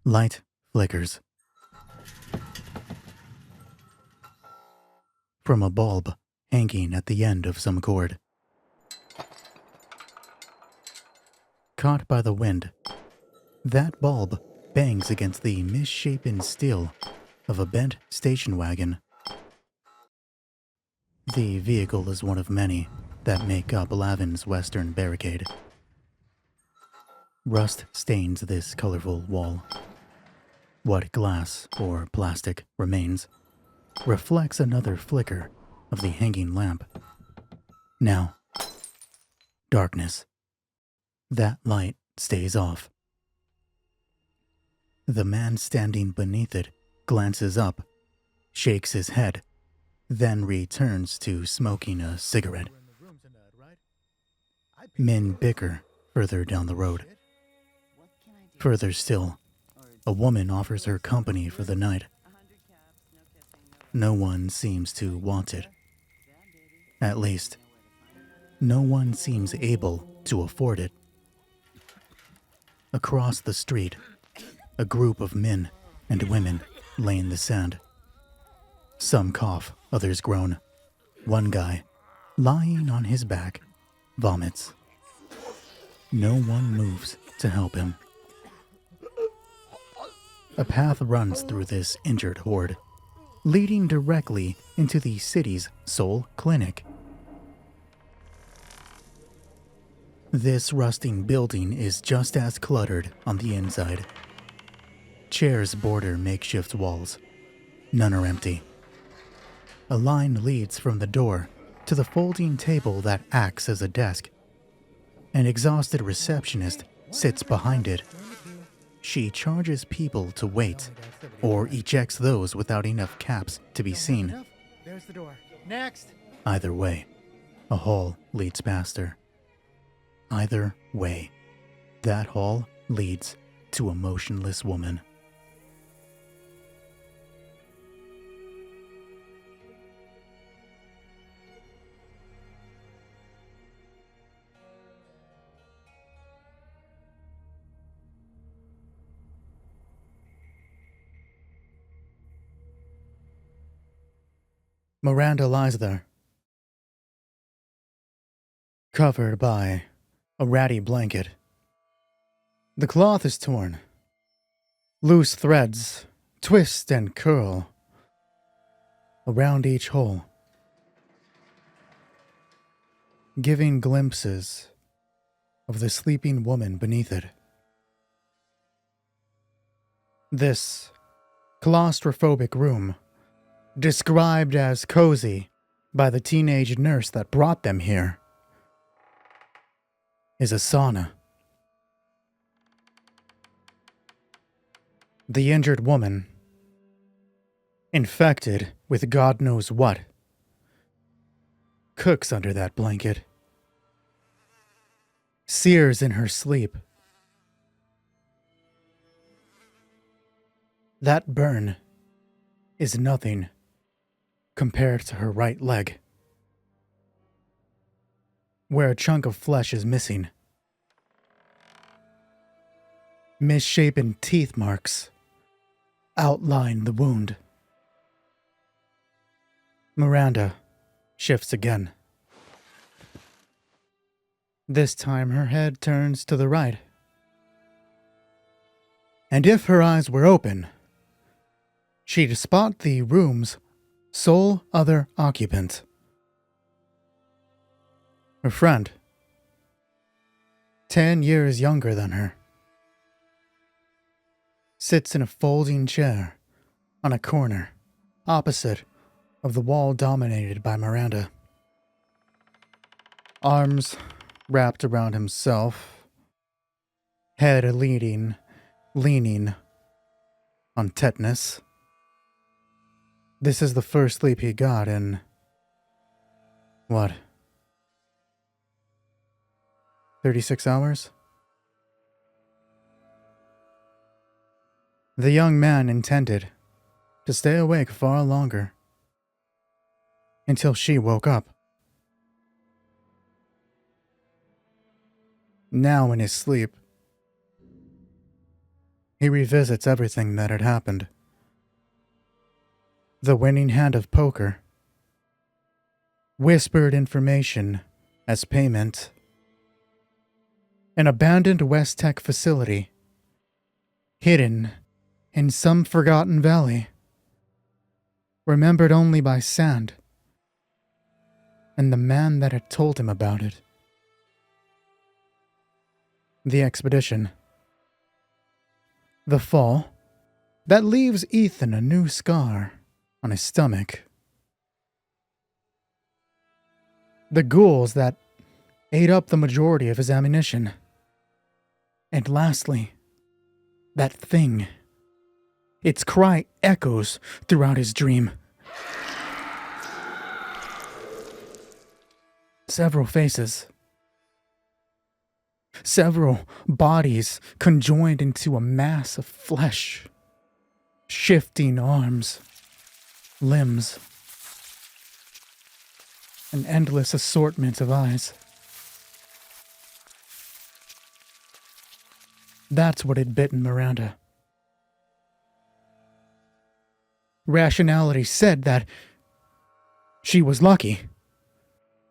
Light flickers from a bulb hanging at the end of some cord. Caught by the wind, that bulb bangs against the misshapen steel of a bent station wagon. The vehicle is one of many that make up Lavin's western barricade. Rust stains this colorful wall. What glass or plastic remains reflects another flicker of the hanging lamp. Now, darkness. That light stays off. The man standing beneath it glances up, shakes his head, then returns to smoking a cigarette. Men bicker further down the road. Further still, a woman offers her company for the night. No one seems to want it. At least, no one seems able to afford it. Across the street, a group of men and women lay in the sand. Some cough, others groan. One guy, lying on his back, vomits. No one moves to help him. A path runs through this injured horde, leading directly into the city's sole clinic. This rusting building is just as cluttered on the inside. Chairs border makeshift walls. None are empty. A line leads from the door to the folding table that acts as a desk. An exhausted receptionist sits behind it. She charges people to wait, or ejects those without enough caps to be seen. There's the door. Next! Either way, a hall leads past her. Either way, that hall leads to a motionless woman. Miranda lies there, covered by a ratty blanket. The cloth is torn. Loose threads twist and curl around each hole, giving glimpses of the sleeping woman beneath it. This claustrophobic room, described as cozy by the teenage nurse that brought them here, is a sauna. The injured woman, infected with God knows what, cooks under that blanket, sears in her sleep. That burn is nothing compared to her right leg, where a chunk of flesh is missing. Misshapen teeth marks outline the wound. Miranda shifts again. This time her head turns to the right. And if her eyes were open, she'd spot the room's sole other occupant. Her friend, 10 years younger than her, sits in a folding chair on a corner opposite of the wall dominated by Miranda. Arms wrapped around himself, head leaning on tetanus. This is the first sleep he got in, 36 hours? The young man intended to stay awake far longer, until she woke up. Now in his sleep, He revisits everything that had happened. The winning hand of poker. Whispered information as payment. An abandoned West Tech facility. Hidden in some forgotten valley. Remembered only by sand. And the man that had told him about it. The expedition. The fall that leaves Ethan a new scar on his stomach. The ghouls that ate up the majority of his ammunition. And lastly, that thing. Its cry echoes throughout his dream. Several faces. Several bodies conjoined into a mass of flesh. Shifting arms, limbs, an endless assortment of eyes. That's what had bitten Miranda. Rationality said that she was lucky.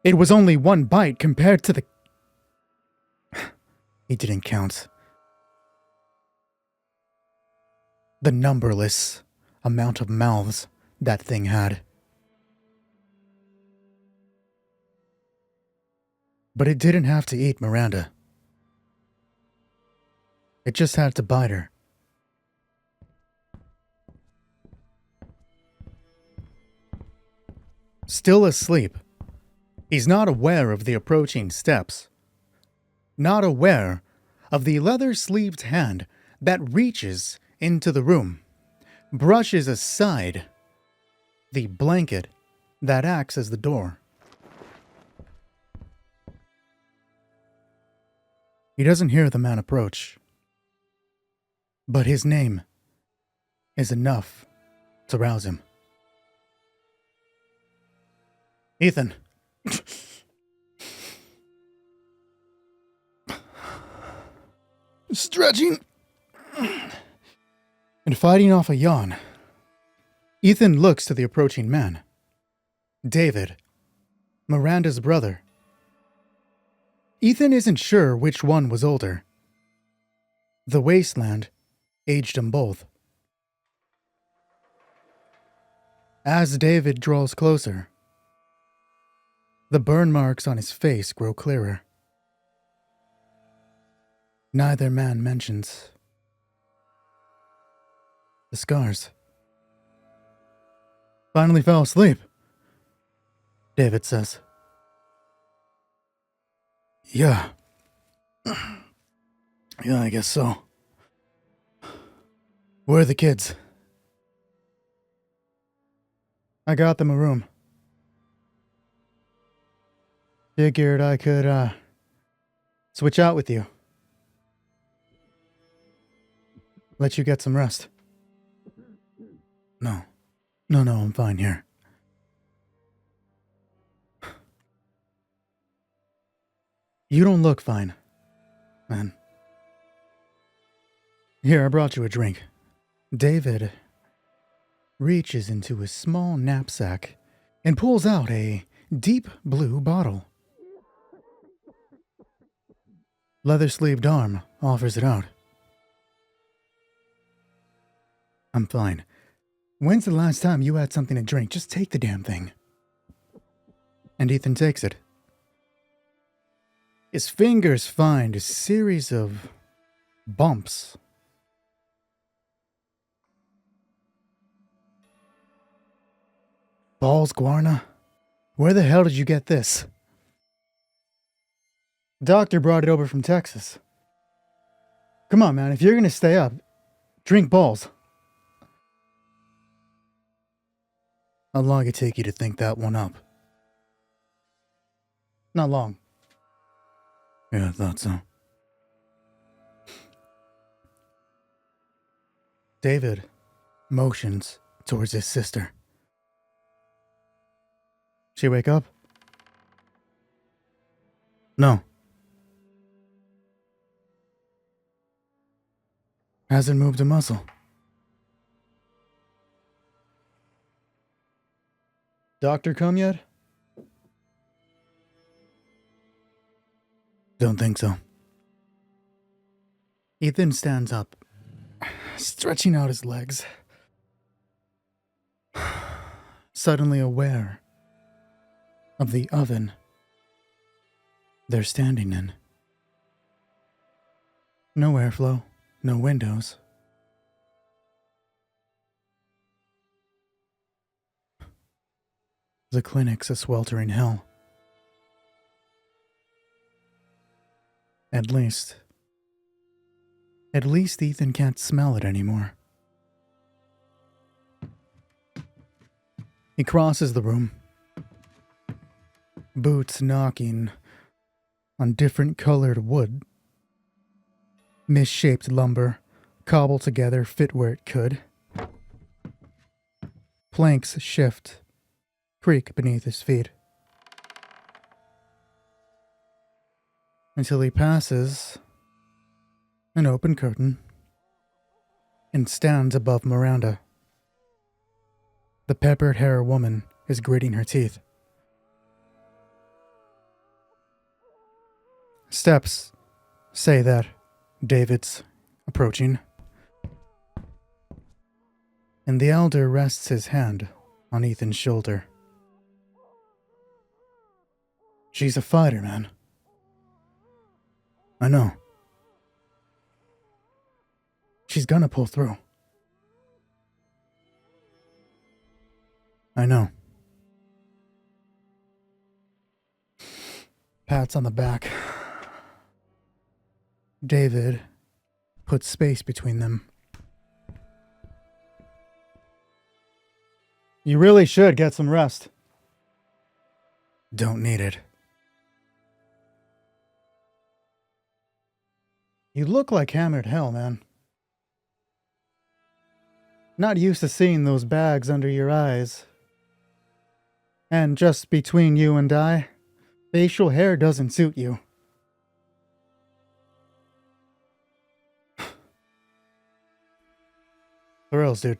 It was only one bite compared to the... It didn't count. The numberless amount of mouths that thing had. But it didn't have to eat Miranda. It just had to bite her. Still asleep, he's not aware of the approaching steps. Not aware of the leather-sleeved hand that reaches into the room, brushes aside the blanket that acts as the door. He doesn't hear the man approach, but his name is enough to rouse him. Ethan. Stretching and fighting off a yawn. Ethan looks to the approaching man. David, Miranda's brother. Ethan isn't sure which one was older. The wasteland aged them both. As David draws closer, the burn marks on his face grow clearer. Neither man mentions the scars. Finally fell asleep, David says. Yeah, I guess so. Where are the kids? I got them a room. Figured I could, switch out with you. Let you get some rest. No, I'm fine here. You don't look fine, man. Here, I brought you a drink. David reaches into his small knapsack and pulls out a deep blue bottle. Leather-sleeved arm offers it out. I'm fine. When's the last time you had something to drink? Just take the damn thing. And Ethan takes it. His fingers find a series of bumps. Balls, guarna? Where the hell did you get this? Doctor brought it over from Texas. Come on, man, if you're gonna stay up, drink balls. How long it take you to think that one up? Not long. Yeah, I thought so. David motions towards his sister. She wake up? No. Hasn't moved a muscle. Doctor come yet? Don't think so. Ethan stands up, stretching out his legs. Suddenly aware of the oven they're standing in. No airflow, no windows. The clinic's a sweltering hell. At least Ethan can't smell it anymore. He crosses the room, boots knocking on different colored wood. Misshaped lumber, cobbled together, fit where it could. Planks shift, creak beneath his feet. Until he passes an open curtain and stands above Miranda. The peppered hair woman is gritting her teeth. Steps say that David's approaching, and the elder rests his hand on Ethan's shoulder. She's a fighter, man. I know. She's gonna pull through. I know. Pats on the back. David puts space between them. You really should get some rest. Don't need it. You look like hammered hell, man. Not used to seeing those bags under your eyes. And just between you and I, facial hair doesn't suit you. Thrills, dude.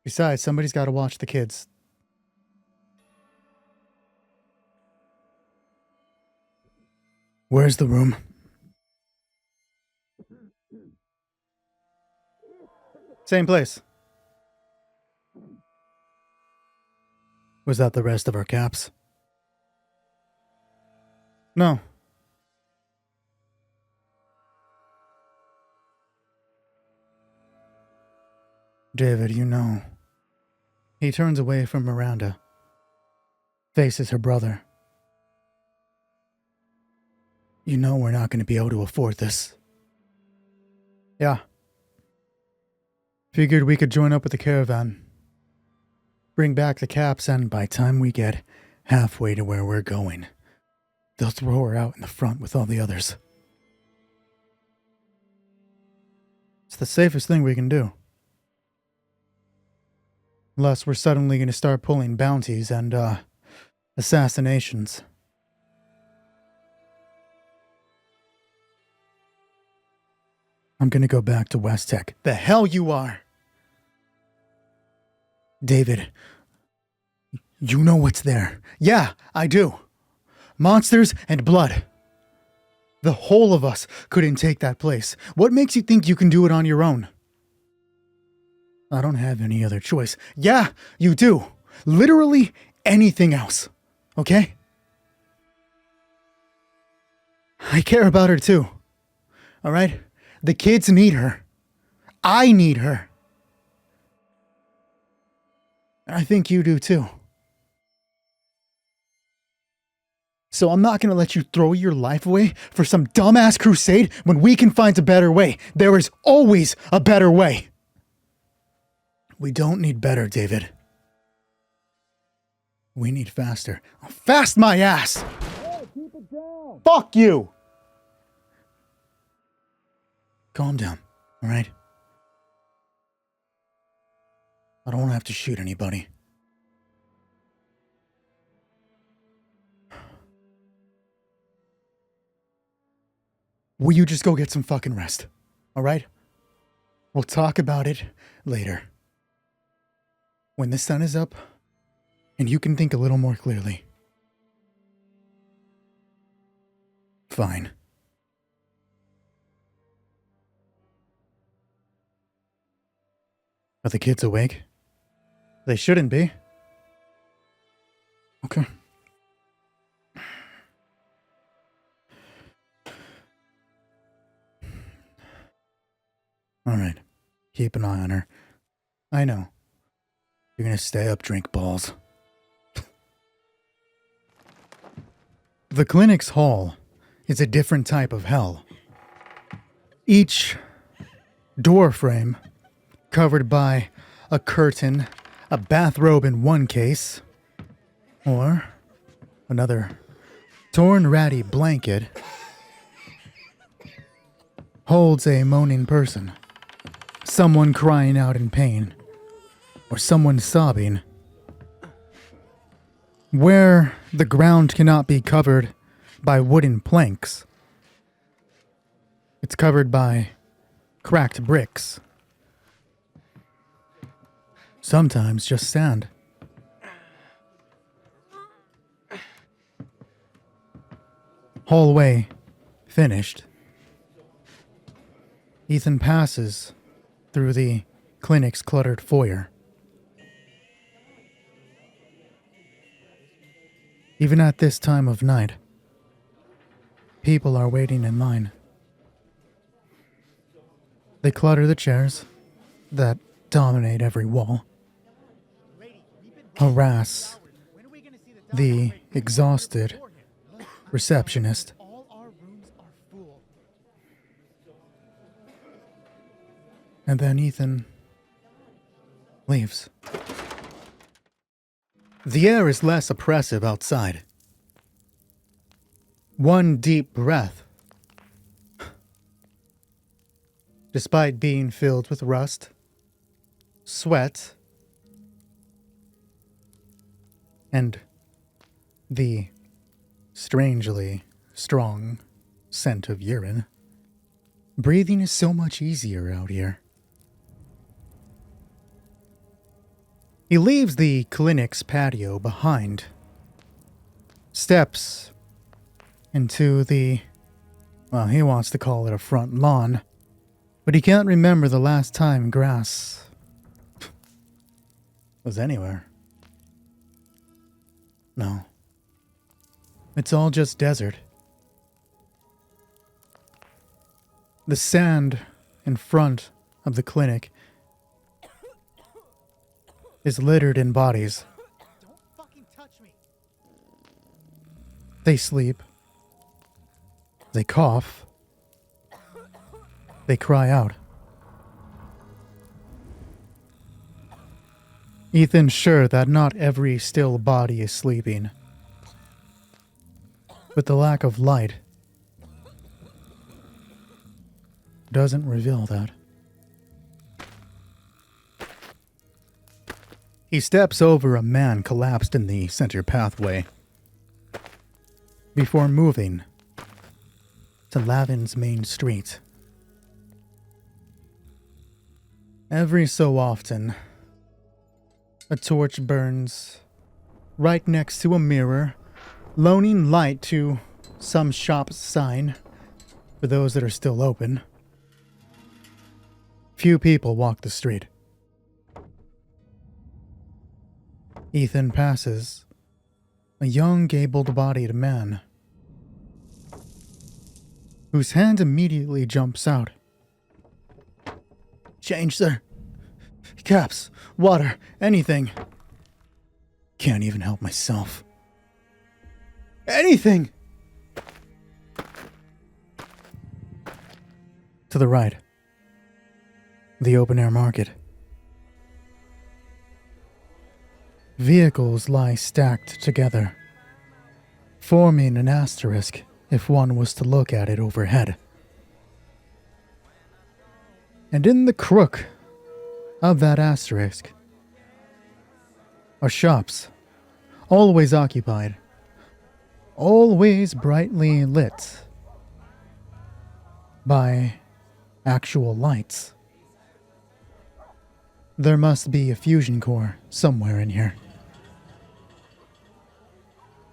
Besides, somebody's got to watch the kids. Where's the room? Same place. Was that the rest of our caps? No. David, you know. He turns away from Miranda. Faces her brother. You know we're not going to be able to afford this. Yeah. Figured we could join up with the caravan. Bring back the caps, and by time we get halfway to where we're going, they'll throw her out in the front with all the others. It's the safest thing we can do. Unless we're suddenly going to start pulling bounties and, assassinations. I'm going to go back to West Tech. The hell you are! David, you know what's there. Yeah, I do. Monsters and blood. The whole of us couldn't take that place. What makes you think you can do it on your own? I don't have any other choice. Yeah, you do. Literally anything else. Okay? I care about her too. Alright? The kids need her. I need her. I think you do too. So I'm not going to let you throw your life away for some dumbass crusade when we can find a better way. There is always a better way. We don't need better, David. We need faster. Fast my ass! Hey, keep it down! Fuck you! Calm down, alright? I don't want to have to shoot anybody. Will you just go get some fucking rest? Alright? We'll talk about it later. When the sun is up, and you can think a little more clearly. Fine. Are the kids awake? They shouldn't be. Okay. Alright. Keep an eye on her. I know. You're gonna stay up, drink balls. The clinic's hall is a different type of hell. Each door frame covered by a curtain, a bathrobe in one case, or another torn ratty blanket holds a moaning person, someone crying out in pain, or someone sobbing. Where the ground cannot be covered by wooden planks, it's covered by cracked bricks. Sometimes just sand. Hallway finished. Ethan passes through the clinic's cluttered foyer. Even at this time of night, people are waiting in line. They clutter the chairs that dominate every wall, harass the exhausted receptionist. And then Ethan leaves. The air is less oppressive outside. One deep breath, despite being filled with rust, sweat, and the strangely strong scent of urine, breathing is so much easier out here. He leaves the clinic's patio behind, steps into the, well, he wants to call it a front lawn, but he can't remember the last time grass was anywhere. No. It's all just desert. The sand in front of the clinic is littered in bodies. Don't fucking touch me. They sleep. They cough. They cry out. Ethan's sure that not every still body is sleeping, but the lack of light doesn't reveal that. He steps over a man collapsed in the center pathway before moving to Lavin's main street. Every so often, a torch burns right next to a mirror, loaning light to some shop's sign for those that are still open. Few people walk the street. Ethan passes a young, gabled-bodied man whose hand immediately jumps out. Change, sir. Caps, water, anything. Can't even help myself. Anything! To the right, the open-air market. Vehicles lie stacked together, forming an asterisk if one was to look at it overhead. And in the crook of that asterisk are shops, always occupied, always brightly lit, by actual lights. There must be a fusion core somewhere in here.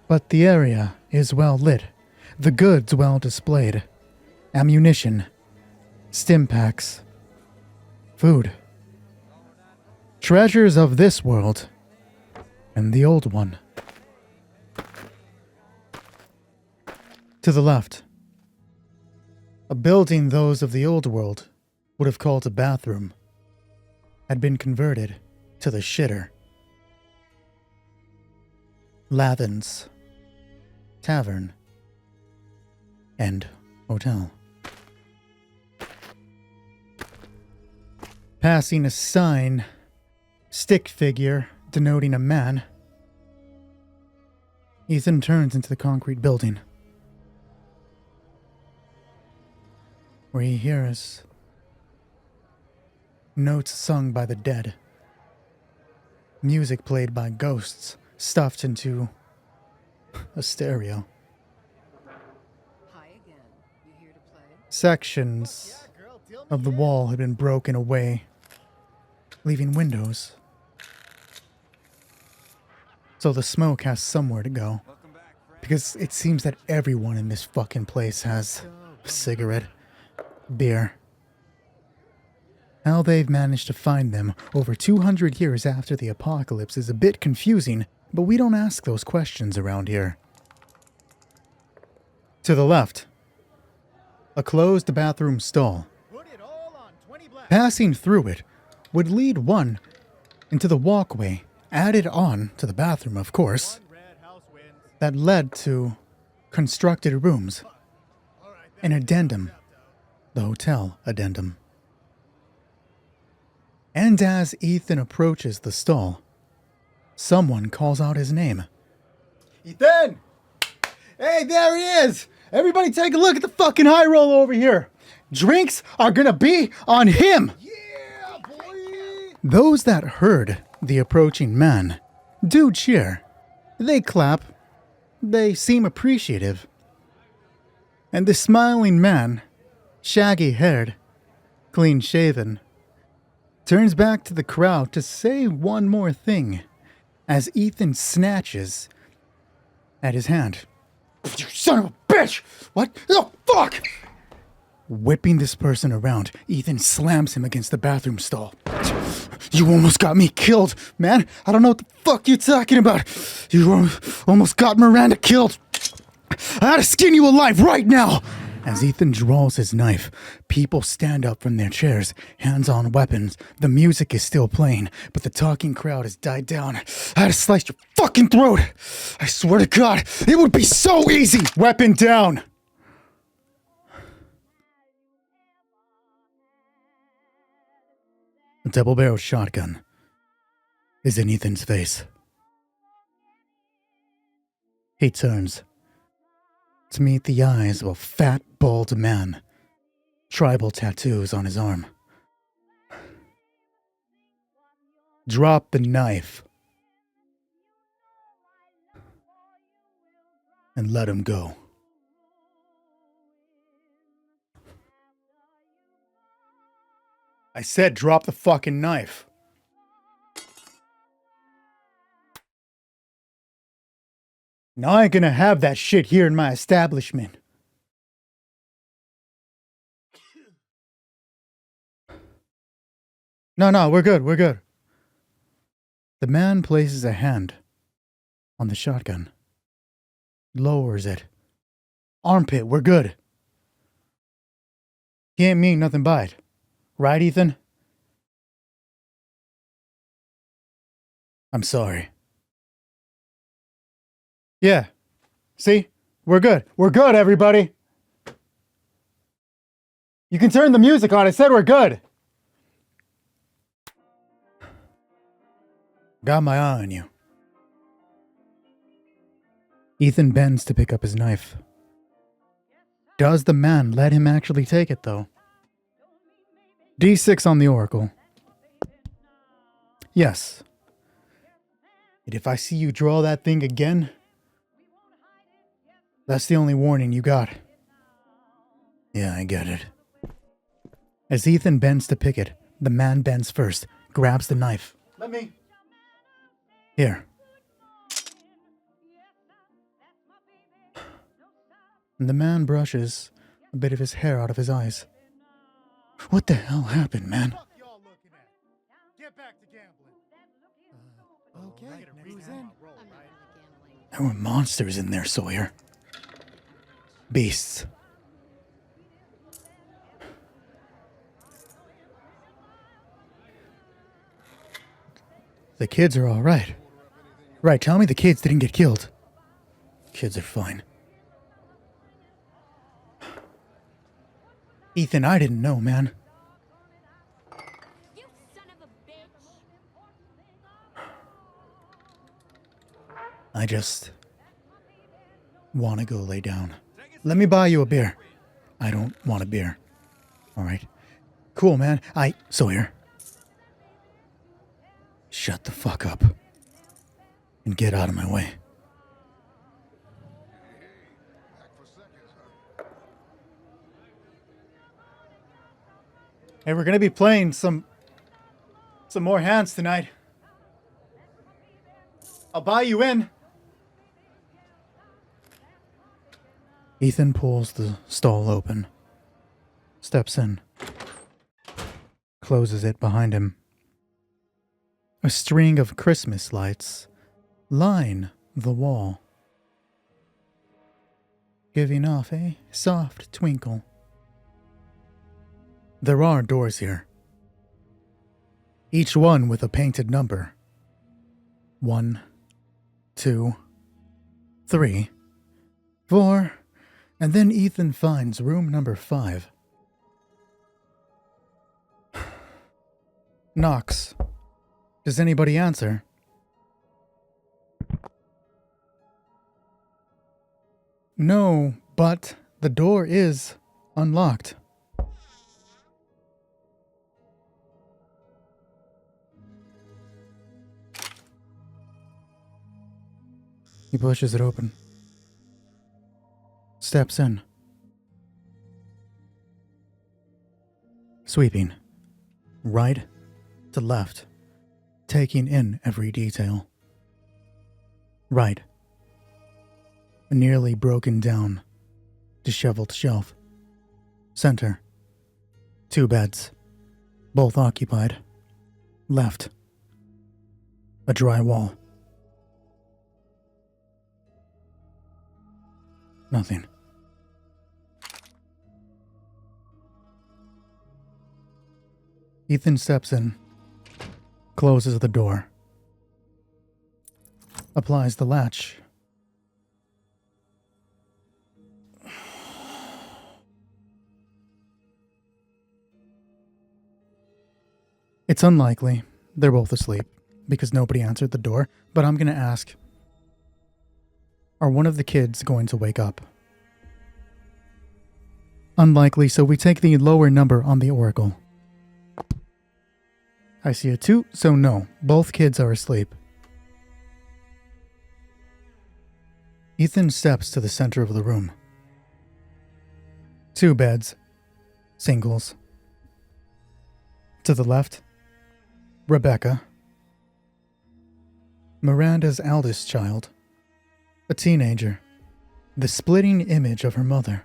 But the area is well lit, the goods well displayed. Ammunition, stim packs, food. Treasures of this world and the old one. To the left, a building those of the old world would have called a bathroom had been converted to the shitter. Lathan's Tavern and Hotel. Passing a sign, stick figure denoting a man, Ethan turns into the concrete building, where he hears notes sung by the dead, music played by ghosts stuffed into a stereo. Hi again. You here to play? Sections of the wall had been broken away, leaving windows, so the smoke has somewhere to go. Because it seems that everyone in this fucking place has a cigarette, beer. How they've managed to find them over 200 years after the apocalypse is a bit confusing, but we don't ask those questions around here. To the left, a closed bathroom stall. Passing through it would lead one into the walkway, added on to the bathroom, of course, that led to constructed rooms. An addendum, the hotel addendum. And as Ethan approaches the stall, someone calls out his name. Ethan! Hey, there he is! Everybody take a look at the fucking high roll over here. Drinks are gonna be on him! Yeah, boy! Those that heard the approaching man do cheer. They clap. They seem appreciative. And the smiling man, shaggy-haired, clean-shaven, turns back to the crowd to say one more thing as Ethan snatches at his hand. You son of a bitch! What? Oh, fuck! Whipping this person around, Ethan slams him against the bathroom stall. You almost got me killed, man. I don't know what the fuck you're talking about. You almost got Miranda killed. I had to skin you alive right now. As Ethan draws his knife, people stand up from their chairs, hands on weapons. The music is still playing, but the talking crowd has died down. I had to slice your fucking throat. I swear to God, it would be so easy. Weapon down. A double-barreled shotgun is in Ethan's face. He turns to meet the eyes of a fat, bald man, tribal tattoos on his arm. Drop the knife and let him go. I said drop the fucking knife. Now I ain't gonna have that shit here in my establishment. No, we're good. The man places a hand on the shotgun, lowers it. Armpit, we're good. He ain't mean nothing by it. Right, Ethan? I'm sorry. Yeah. See? We're good. We're good, everybody. You can turn the music on. I said we're good. Got my eye on you. Ethan bends to pick up his knife. Does the man let him actually take it, though? D6 on the oracle. Yes. And if I see you draw that thing again, that's the only warning you got. Yeah, I get it. As Ethan bends to pick it, the man bends first, grabs the knife. Let me. Here. And the man brushes a bit of his hair out of his eyes. What the hell happened, man? Fuck y'all looking at? Get back to gambling. Okay, who's in? I'm not really gambling. There were monsters in there, Sawyer. Beasts. The kids are all right. Right, tell me the kids didn't get killed. Kids are fine. Ethan, I didn't know, man. You son of a bitch! I just want to go lay down. Let me buy you a beer. I don't want a beer. All right. Cool, man. Sawyer. Shut the fuck up. And get out of my way. Hey, we're gonna be playing some more hands tonight. I'll buy you in. Ethan pulls the stall open. Steps in. Closes it behind him. A string of Christmas lights line the wall, giving off a soft twinkle. There are doors here, each one with a painted number. 1, 2, 3, 4, and then Ethan finds room number 5. Knocks. Does anybody answer? No, but the door is unlocked. He pushes it open. Steps in. Sweeping. Right to left. Taking in every detail. Right. A nearly broken down, disheveled shelf. Center. 2 beds. Both occupied. Left. A dry wall. Nothing. Ethan steps in, closes the door, applies the latch. It's unlikely they're both asleep because nobody answered the door, but I'm going to ask, are one of the kids going to wake up? Unlikely, so we take the lower number on the oracle. I see a 2, so no, both kids are asleep. Ethan steps to the center of the room. 2 beds, singles. To the left, Rebecca, Miranda's eldest child, a teenager, the splitting image of her mother.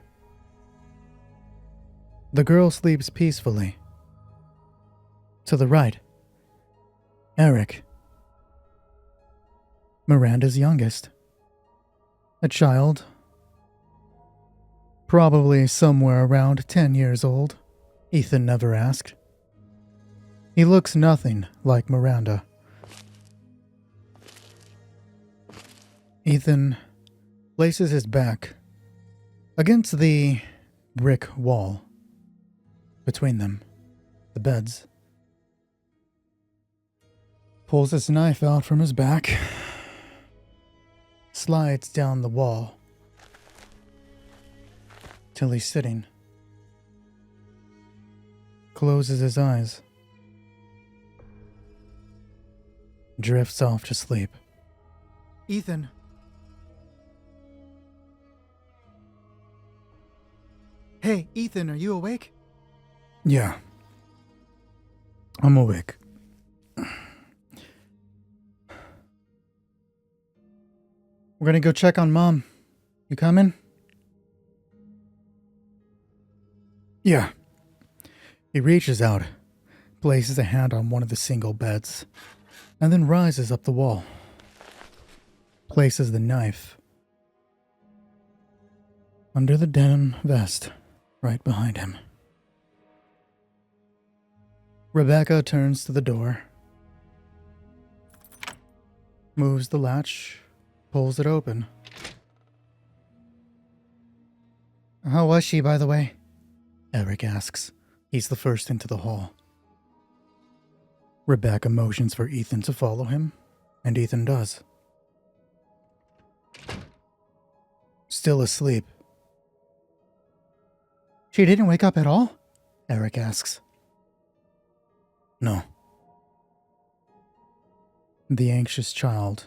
The girl sleeps peacefully. To the right, Eric, Miranda's youngest, a child, probably somewhere around 10 years old. Ethan never asked. He looks nothing like Miranda. Ethan places his back against the brick wall between them, the beds. Pulls his knife out from his back, slides down the wall till he's sitting, closes his eyes, drifts off to sleep. Ethan. Hey, Ethan, are you awake? Yeah, I'm awake. We're gonna go check on Mom. You coming? Yeah. He reaches out, places a hand on one of the single beds, and then rises up the wall. Places the knife under the denim vest right behind him. Rebecca turns to the door, moves the latch, pulls it open. How was she, by the way? Eric asks. He's the first into the hall. Rebecca motions for Ethan to follow him, and Ethan does. Still asleep. She didn't wake up at all? Eric asks. No. The anxious child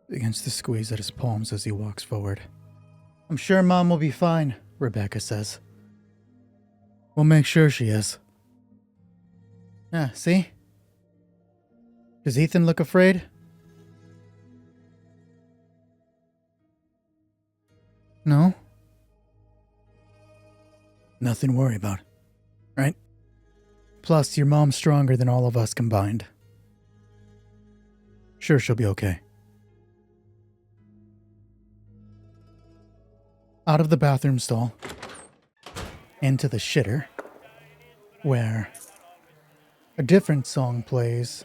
begins to squeeze at his palms as he walks forward. I'm sure Mom will be fine, Rebecca says. We'll make sure she is. Yeah, see? Does Ethan look afraid? No? Nothing to worry about, right? Plus, your mom's stronger than all of us combined. Sure, she'll be okay. Out of the bathroom stall, into the shitter, where a different song plays,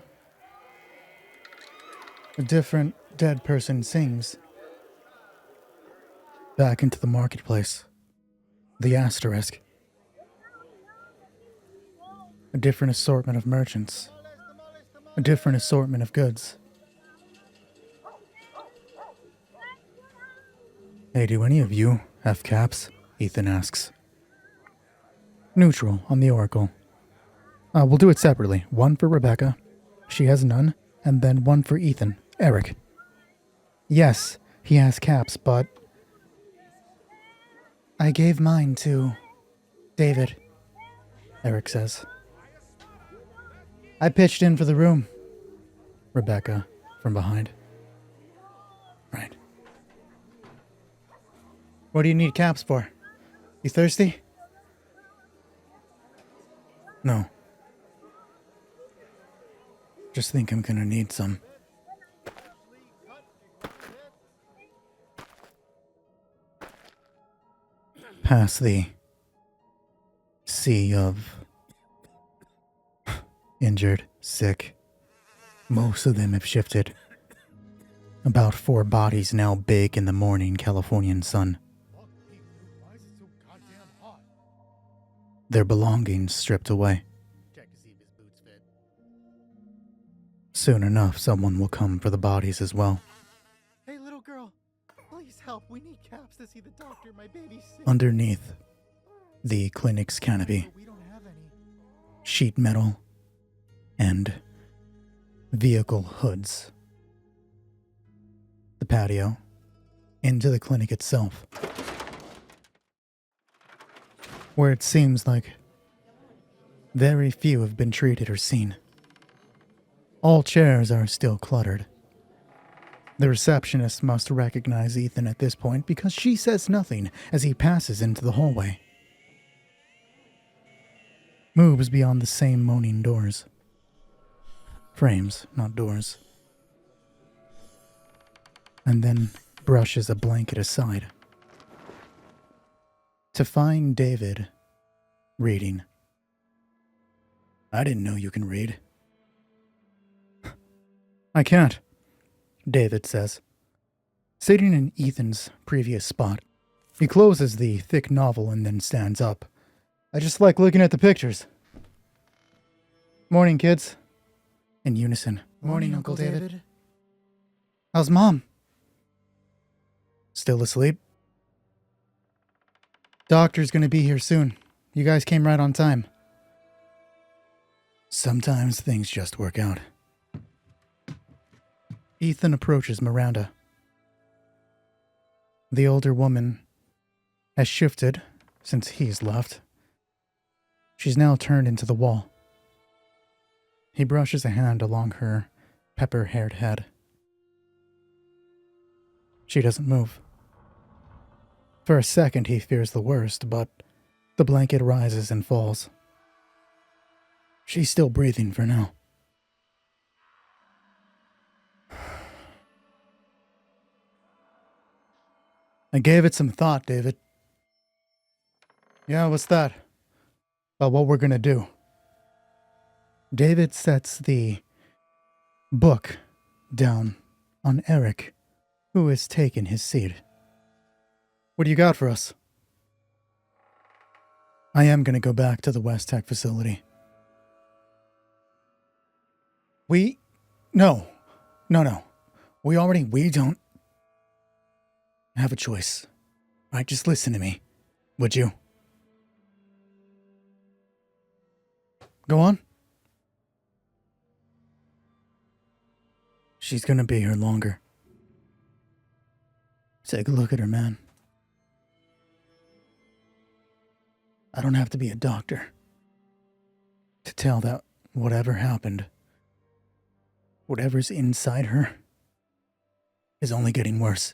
a different dead person sings. Back into the marketplace, the asterisk. A different assortment of merchants, a different assortment of goods. Hey, do any of you have caps? Ethan asks. Neutral on the Oracle. We'll do it separately. One for Rebecca. She has none. And then one for Ethan. Eric. Yes, he has caps, but I gave mine to David, Eric says. I pitched in for the room. Rebecca from behind. Right. What do you need caps for? You thirsty? No. Just think I'm gonna need some. Past the sea of injured, sick. Most of them have shifted. About 4 bodies now bake in the morning Californian sun. Their belongings stripped away. Soon enough, someone will come for the bodies as well. Hey, little girl. Please help. We need caps to see the doctor. My baby's sick. Underneath the clinic's canopy, We don't have any. sheet metal and vehicle hoods. The patio, into the clinic itself, where it seems like very few have been treated or seen. All chairs are still cluttered. The receptionist must recognize Ethan at this point because she says nothing as he passes into the hallway. Moves beyond the same moaning doors. Frames, not doors. And then brushes a blanket aside. To find David reading. I didn't know you can read. I can't, David says. Sitting in Ethan's previous spot, he closes the thick novel and then stands up. I just like looking at the pictures. Morning, kids. In unison. Morning, Uncle David. How's Mom? Still asleep? Doctor's gonna be here soon. You guys came right on time. Sometimes things just work out. Ethan approaches Miranda. The older woman has shifted since he's left. She's now turned into the wall, He brushes a hand along her pepper-haired head. She doesn't move. For a second, he fears the worst, but the blanket rises and falls. She's still breathing for now. I gave it some thought, David. Yeah, what's that? About what we're gonna do. David sets the book down on Eric, who has taken his seat. What do you got for us? I am gonna go back to the West Tech facility. No. We don't have a choice. Right, just listen to me, would you? Go on. She's gonna be here longer. Take a look at her, man. I don't have to be a doctor to tell that whatever happened, whatever's inside her, is only getting worse.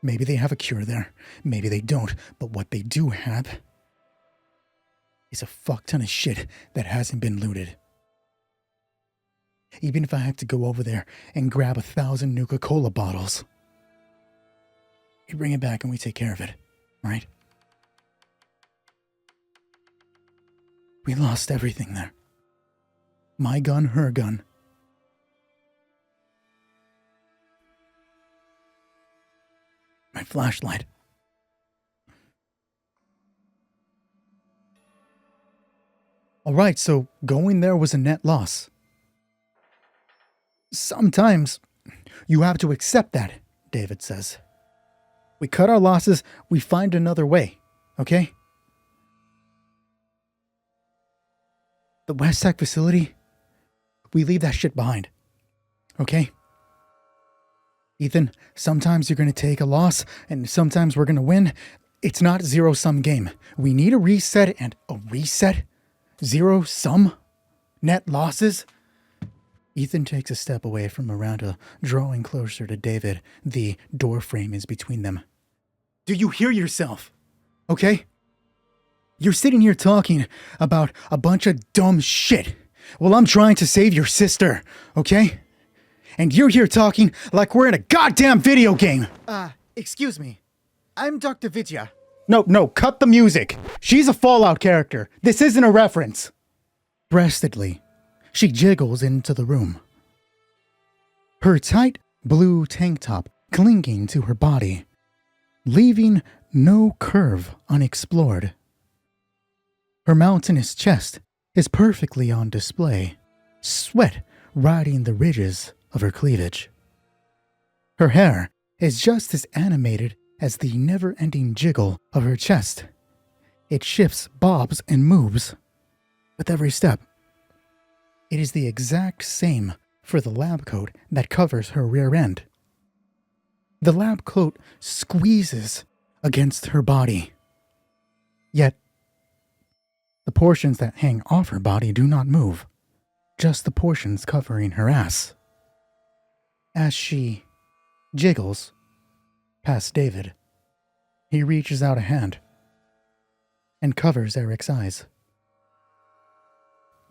Maybe they have a cure there, maybe they don't, but what they do have is a fuck ton of shit that hasn't been looted. Even if I have to go over there and grab 1,000 Nuka-Cola bottles, we bring it back and we take care of it, right? We lost everything there. My gun, her gun. My flashlight. Alright, so going there was a net loss. Sometimes you have to accept that, David says. We cut our losses, we find another way, okay? The West Tech facility, we leave that shit behind, okay? Ethan, sometimes you're going to take a loss, and sometimes we're going to win. It's not a zero-sum game. We need a reset, and a reset? Zero-sum? Net losses? Ethan takes a step away from Miranda, drawing closer to David. The door frame is between them. Do you hear yourself? Okay? You're sitting here talking about a bunch of dumb shit while I'm trying to save your sister, okay? And you're here talking like we're in a goddamn video game. Excuse me. I'm Dr. Vidya. No, cut the music. She's a Fallout character. This isn't a reference. Breastedly, she jiggles into the room. Her tight blue tank top clinging to her body, leaving no curve unexplored. Her mountainous chest is perfectly on display, sweat riding the ridges of her cleavage. Her hair is just as animated as the never-ending jiggle of her chest. It shifts, bobs, and moves with every step. It is the exact same for the lab coat that covers her rear end. The lab coat squeezes against her body. Yet, the portions that hang off her body do not move, just the portions covering her ass. As she jiggles past David, he reaches out a hand and covers Eric's eyes.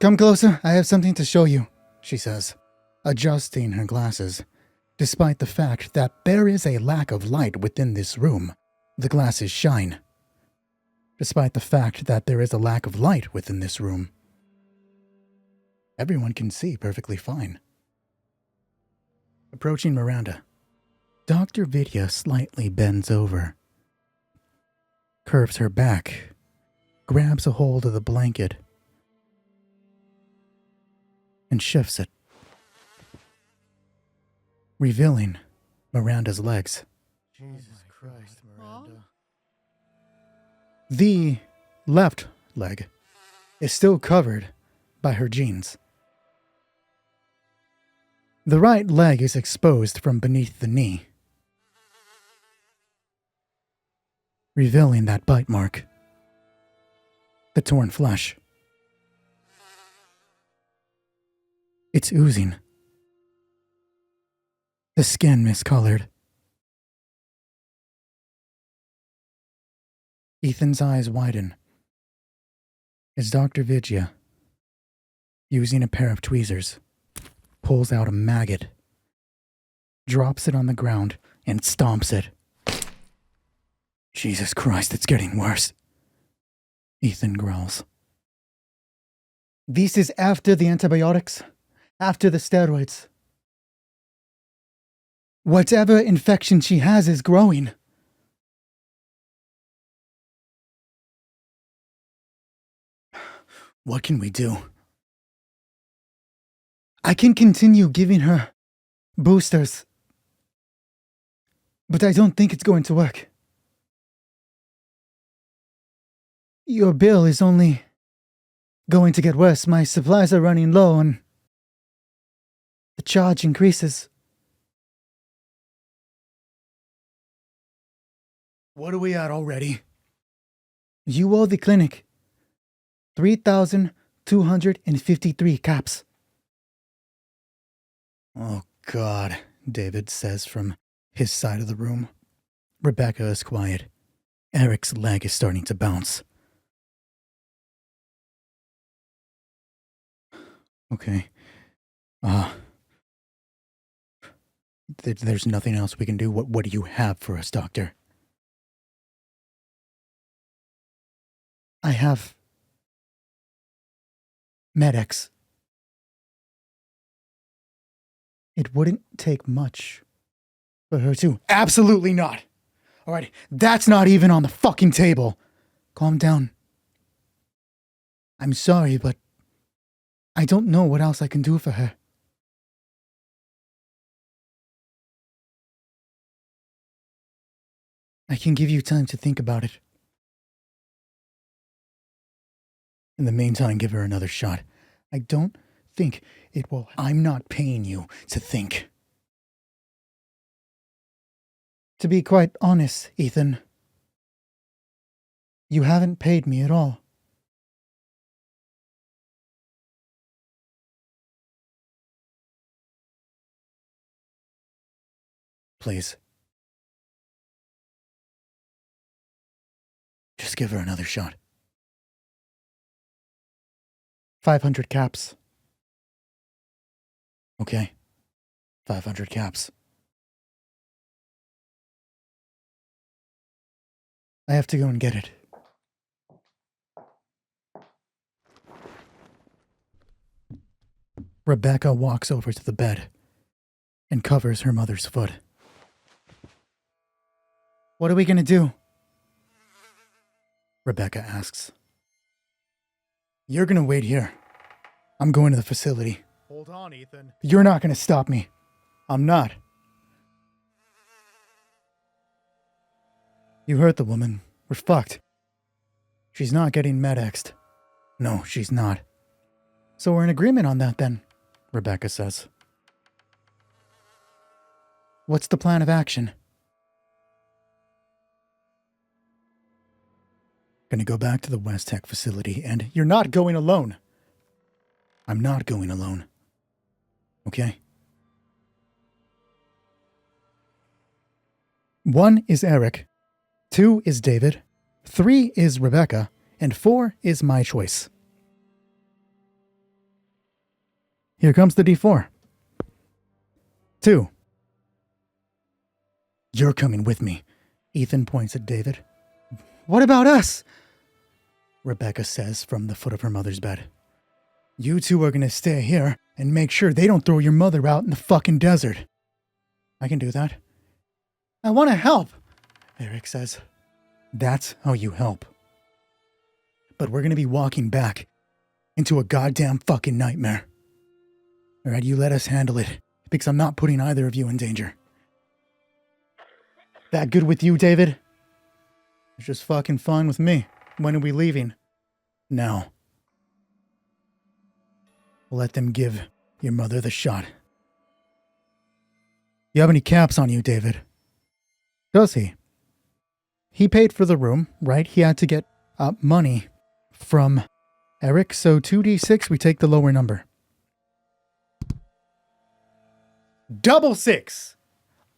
Come closer, I have something to show you, she says, adjusting her glasses. Despite the fact that there is a lack of light within this room, the glasses shine. Despite the fact that there is a lack of light within this room, everyone can see perfectly fine. Approaching Miranda, Dr. Vidya slightly bends over, curves her back, grabs a hold of the blanket, and shifts it, revealing Miranda's legs. Jesus Christ, Miranda. The left leg is still covered by her jeans. The right leg is exposed from beneath the knee, revealing that bite mark, the torn flesh. It's oozing. The skin miscolored. Ethan's eyes widen. As Dr. Vidya, using a pair of tweezers, pulls out a maggot, drops it on the ground, and stomps it. Jesus Christ, it's getting worse. Ethan growls. This is after the antibiotics, after the steroids. Whatever infection she has is growing. What can we do? I can continue giving her boosters, but I don't think it's going to work. Your bill is only going to get worse. My supplies are running low and the charge increases. What are we at already? You owe the clinic 3,253 caps. Oh, God, David says from his side of the room. Rebecca is quiet. Eric's leg is starting to bounce. Okay. There's nothing else we can do. What do you have for us, Doctor? I have Med-X. It wouldn't take much for her to... Absolutely not! Alright, that's not even on the fucking table. Calm down. I'm sorry, but I don't know what else I can do for her. I can give you time to think about it. In the meantime, give her another shot. I don't think it will. I'm not paying you to think. To be quite honest, Ethan, you haven't paid me at all. Please. Just give her another shot. 500 caps. Okay. 500 caps. I have to go and get it. Rebecca walks over to the bed and covers her mother's foot. What are we going to do? Rebecca asks. You're going to wait here. I'm going to the facility. Hold on, Ethan. You're not going to stop me. I'm not. You hurt the woman. We're fucked. She's not getting Med-X'd. No, she's not. So we're in agreement on that then, Rebecca says. What's the plan of action? Gonna go back to the West Tech facility, and you're not going alone. I'm not going alone. Okay? 1 is Eric, 2 is David, 3 is Rebecca, and 4 is my choice. Here comes the D4. 2. You're coming with me. Ethan points at David. What about us? Rebecca says from the foot of her mother's bed. You two are going to stay here and make sure they don't throw your mother out in the fucking desert. I can do that. I want to help, Eric says. That's how you help. But we're going to be walking back into a goddamn fucking nightmare. Alright, you let us handle it, because I'm not putting either of you in danger. That good with you, David? It's just fucking fine with me. When are we leaving? Now. Let them give your mother the shot. You have any caps on you, David? Does he? He paid for the room, right? He had to get money from Eric, so 2d6, we take the lower number. Double six.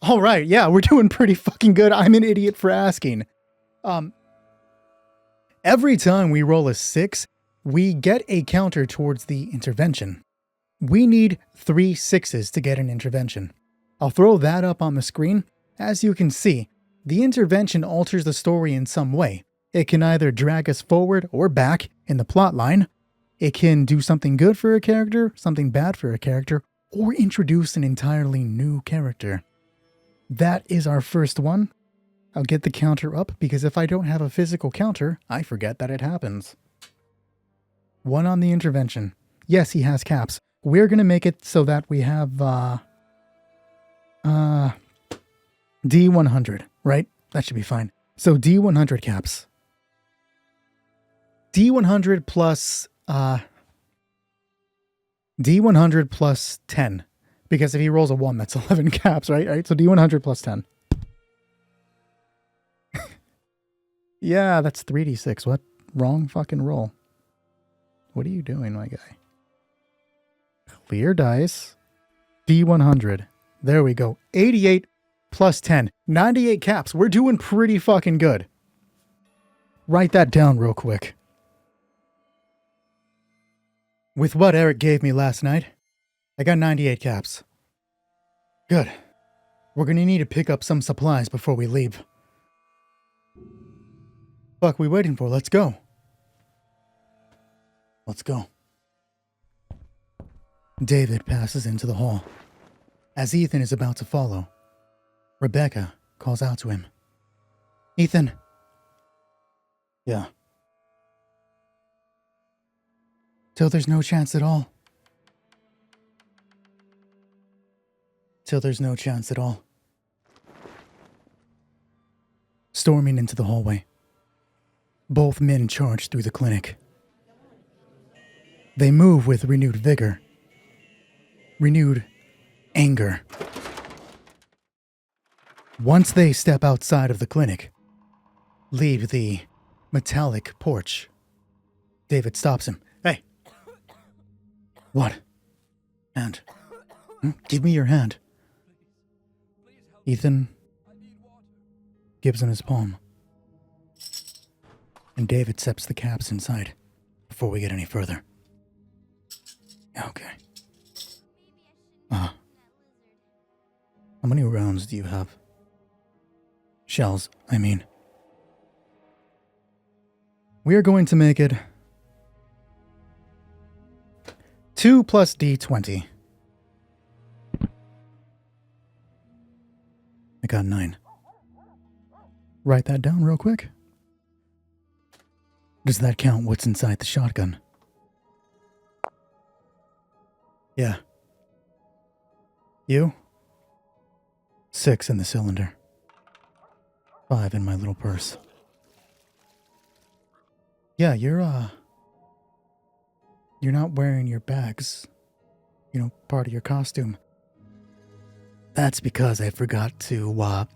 All right, yeah, we're doing pretty fucking good. I'm an idiot for asking. Every time we roll a 6, we get a counter towards the intervention. We need 3 6s to get an intervention. I'll throw that up on the screen. As you can see, the intervention alters the story in some way. It can either drag us forward or back in the plot line. It can do something good for a character, something bad for a character, or introduce an entirely new character. That is our first one. I'll get the counter up because if I don't have a physical counter, I forget that it happens. 1 on the intervention. Yes, he has caps. We're going to make it so that we have D100, right? That should be fine. So D100 caps. D100 plus D100 plus 10. Because if he rolls a 1, that's 11 caps, right? So D100 plus 10. Yeah, that's 3d6. What? Wrong fucking roll. What are you doing, my guy? Clear dice. D100. There we go. 88 plus 10. 98 caps. We're doing pretty fucking good. Write that down real quick. With what Eric gave me last night, I got 98 caps. Good. We're gonna need to pick up some supplies before we leave. Fuck we waiting for? Let's go. Let's go. David passes into the hall. As Ethan is about to follow, Rebecca calls out to him. Ethan. Yeah. Till there's no chance at all. Till there's no chance at all. Storming into the hallway. Both men charge through the clinic. They move with renewed vigor. Renewed anger. Once they step outside of the clinic, leave the metallic porch, David stops him. Hey! What? Hand. Give me your hand. Ethan gives him his palm. And David steps the caps inside before we get any further. Okay. How many rounds do you have? Shells, I mean. We are going to make it 2 plus D20. I got 9. Write that down real quick. Does that count what's inside the shotgun? Yeah. You? 6 in the cylinder. 5 in my little purse. Yeah, you're not wearing your bags. You know, part of your costume. That's because I forgot to,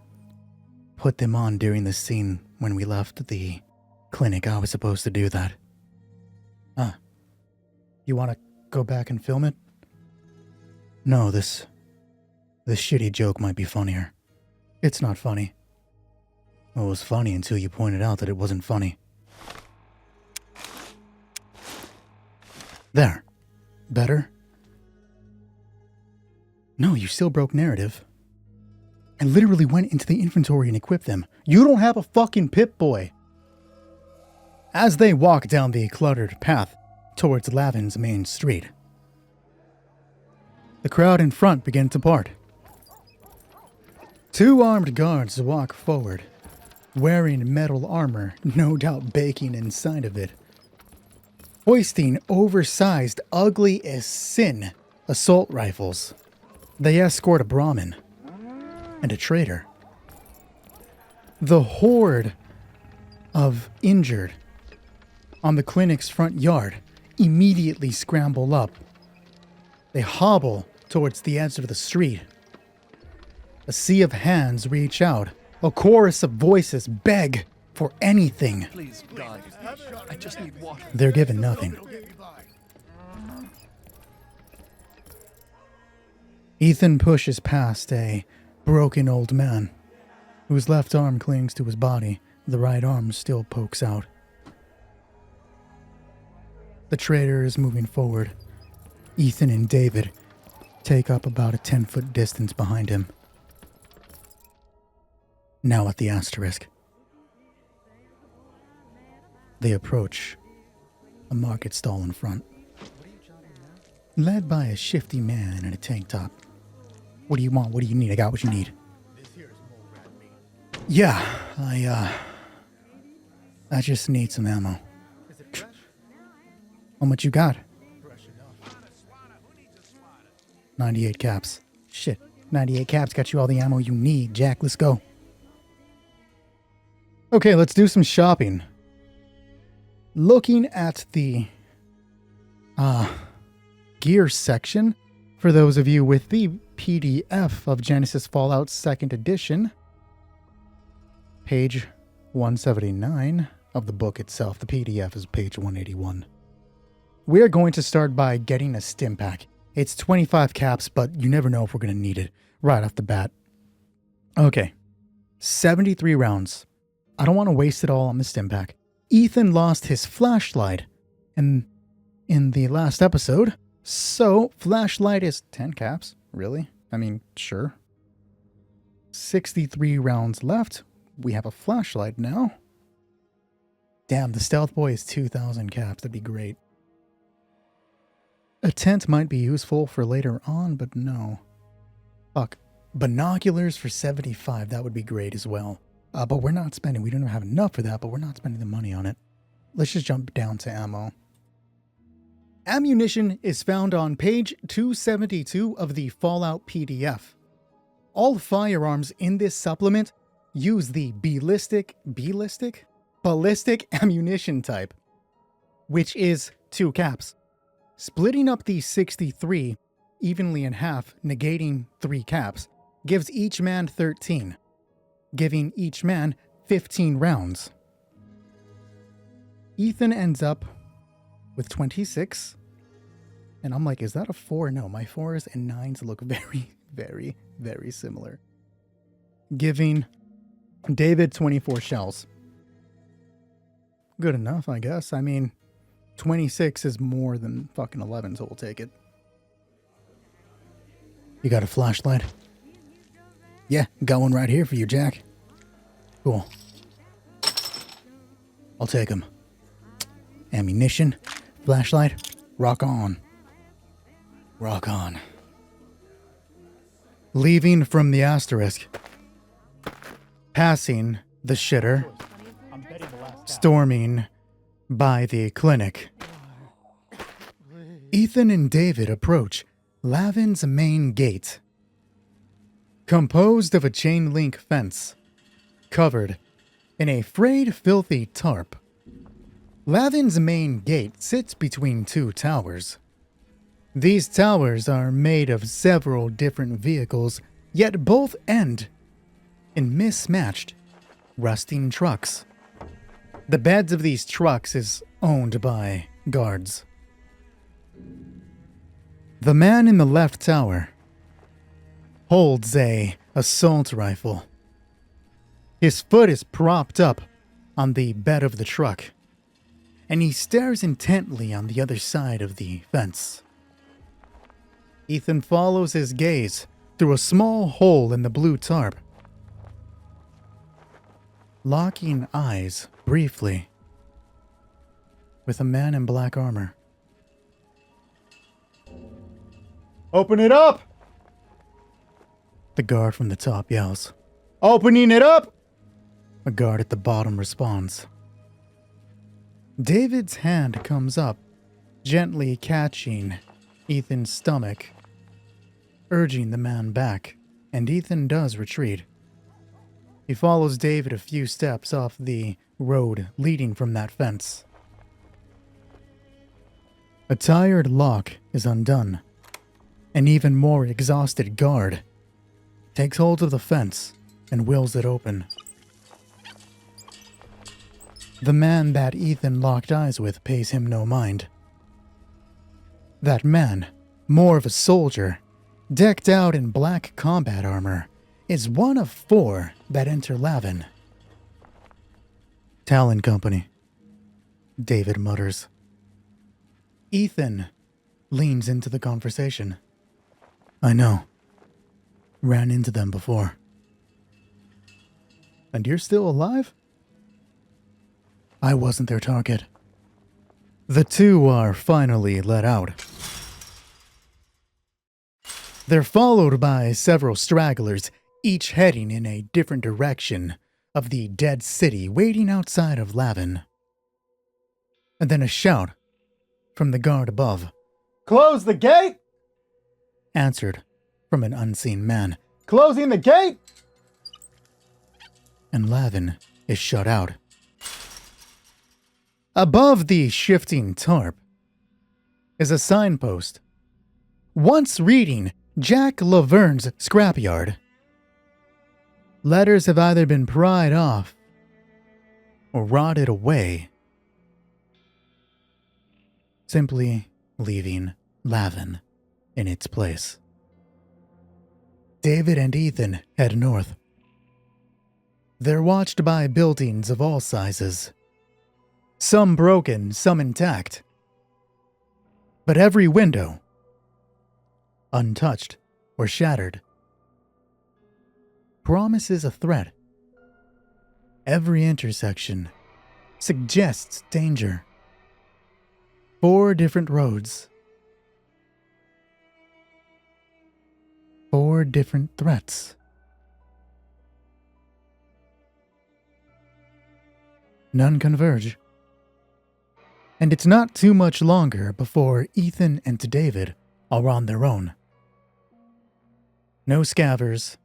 put them on during the scene when we left the clinic. I was supposed to do that. You want to go back and film it? No, this shitty joke might be funnier. It's not funny. It was funny until you pointed out that it wasn't funny. There. Better? No, you still broke narrative. I literally went into the inventory and equipped them. You don't have a fucking Pip-Boy. As they walk down the cluttered path towards Lavin's main street, the crowd in front begin to part. 2 armed guards walk forward, wearing metal armor, no doubt baking inside of it, hoisting oversized, ugly as sin assault rifles. They escort a Brahmin and a traitor. The horde of injured on the clinic's front yard immediately scramble up. They hobble towards the edge of the street. A sea of hands reach out. A chorus of voices beg for anything. Please, God, I just need water. They're given nothing. Ethan pushes past a broken old man whose left arm clings to his body. The right arm still pokes out. The trader is moving forward. Ethan and David take up about a 10-foot distance behind him. Now at the asterisk. They approach a market stall in front, led by a shifty man in a tank top. What do you want? What do you need? I got what you need. Yeah, I just need some ammo. How much you got? 98 caps. Shit, 98 caps got you all the ammo you need, Jack. Let's go. Okay, let's do some shopping. Looking at the gear section, for those of you with the PDF of Genesis Fallout 2nd Edition, page 179 of the book itself. The PDF is page 181. We are going to start by getting a stim pack. It's 25 caps, but you never know if we're going to need it right off the bat. Okay, 73 rounds. I don't want to waste it all on the stim pack. Ethan lost his flashlight in the last episode, so flashlight is 10 caps. Really? I mean, sure. 63 rounds left. We have a flashlight now. Damn, the stealth boy is 2,000 caps. That'd be great. A tent might be useful for later on, but no. Fuck. Binoculars for 75. That would be great as well. But we're not spending. We don't have enough for that, but we're not spending the money on it. Let's just jump down to ammo. Ammunition is found on page 272 of the Fallout PDF. All firearms in this supplement use the ballistic ammunition type, which is 2 caps. Splitting up the 63 evenly in half, negating 3 caps, gives each man 13, giving each man 15 rounds. Ethan ends up with 26, and I'm like, is that a 4? No, my 4s and 9s look very, very, very similar. Giving David 24 shells. Good enough, I guess. I mean, 26 is more than fucking 11, so we'll take it. You got a flashlight? Yeah, got one right here for you, Jack. Cool. I'll take them. Ammunition, flashlight, rock on. Rock on. Leaving from the asterisk. Passing the shitter. Storming by the clinic. Ethan and David approach Lavin's main gate. Composed of a chain link fence, covered in a frayed, filthy tarp. Lavin's main gate sits between 2 towers. These towers are made of several different vehicles, yet both end in mismatched, rusting trucks. The beds of these trucks is owned by guards. The man in the left tower holds a assault rifle. His foot is propped up on the bed of the truck, and he stares intently on the other side of the fence. Ethan follows his gaze through a small hole in the blue tarp, locking eyes briefly with a man in black armor. Open it up! The guard from the top yells. Opening it up! A guard at the bottom responds. David's hand comes up, gently catching Ethan's stomach, urging the man back, and Ethan does retreat. He follows David a few steps off the road leading from that fence. A tired lock is undone. An even more exhausted guard takes hold of the fence and wills it open. The man that Ethan locked eyes with pays him no mind. That man, more of a soldier, decked out in black combat armor, is one of 4 that enter Lavin. Talon Company. David mutters. Ethan leans into the conversation. I know. Ran into them before. And you're still alive? I wasn't their target. The 2 are finally let out. They're followed by several stragglers, each heading in a different direction of the dead city waiting outside of Lavin. And then a shout from the guard above. "Close the gate!" answered from an unseen man. "Closing the gate!" And Lavin is shut out. Above the shifting tarp is a signpost, once reading Jack Laverne's scrapyard. Letters have either been pried off or rotted away, simply leaving Lavin in its place. David and Ethan head north. They're watched by buildings of all sizes, some broken, some intact, but every window untouched or shattered promises a threat. Every intersection suggests danger. 4 different roads. 4 different threats. None converge. And it's not too much longer before Ethan and David are on their own. No scavvers,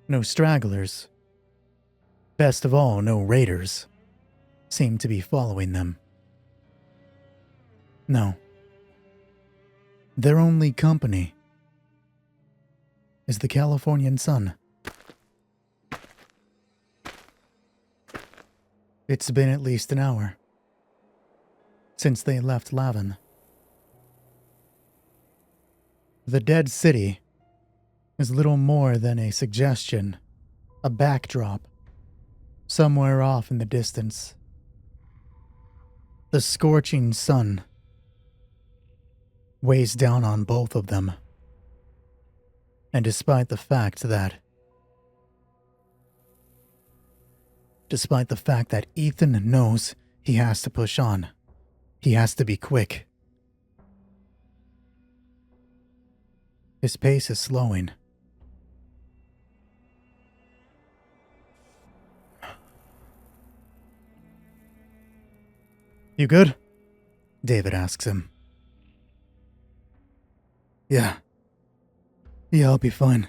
no stragglers. Best of all, no raiders seem to be following them. No. Their only company is the Californian sun. It's been at least an hour since they left Lavin. The dead city is little more than a suggestion, a backdrop, somewhere off in the distance. The scorching sun weighs down on both of them, and despite the fact that Ethan knows he has to push on, he has to be quick. His pace is slowing. "You good?" David asks him. Yeah, I'll be fine."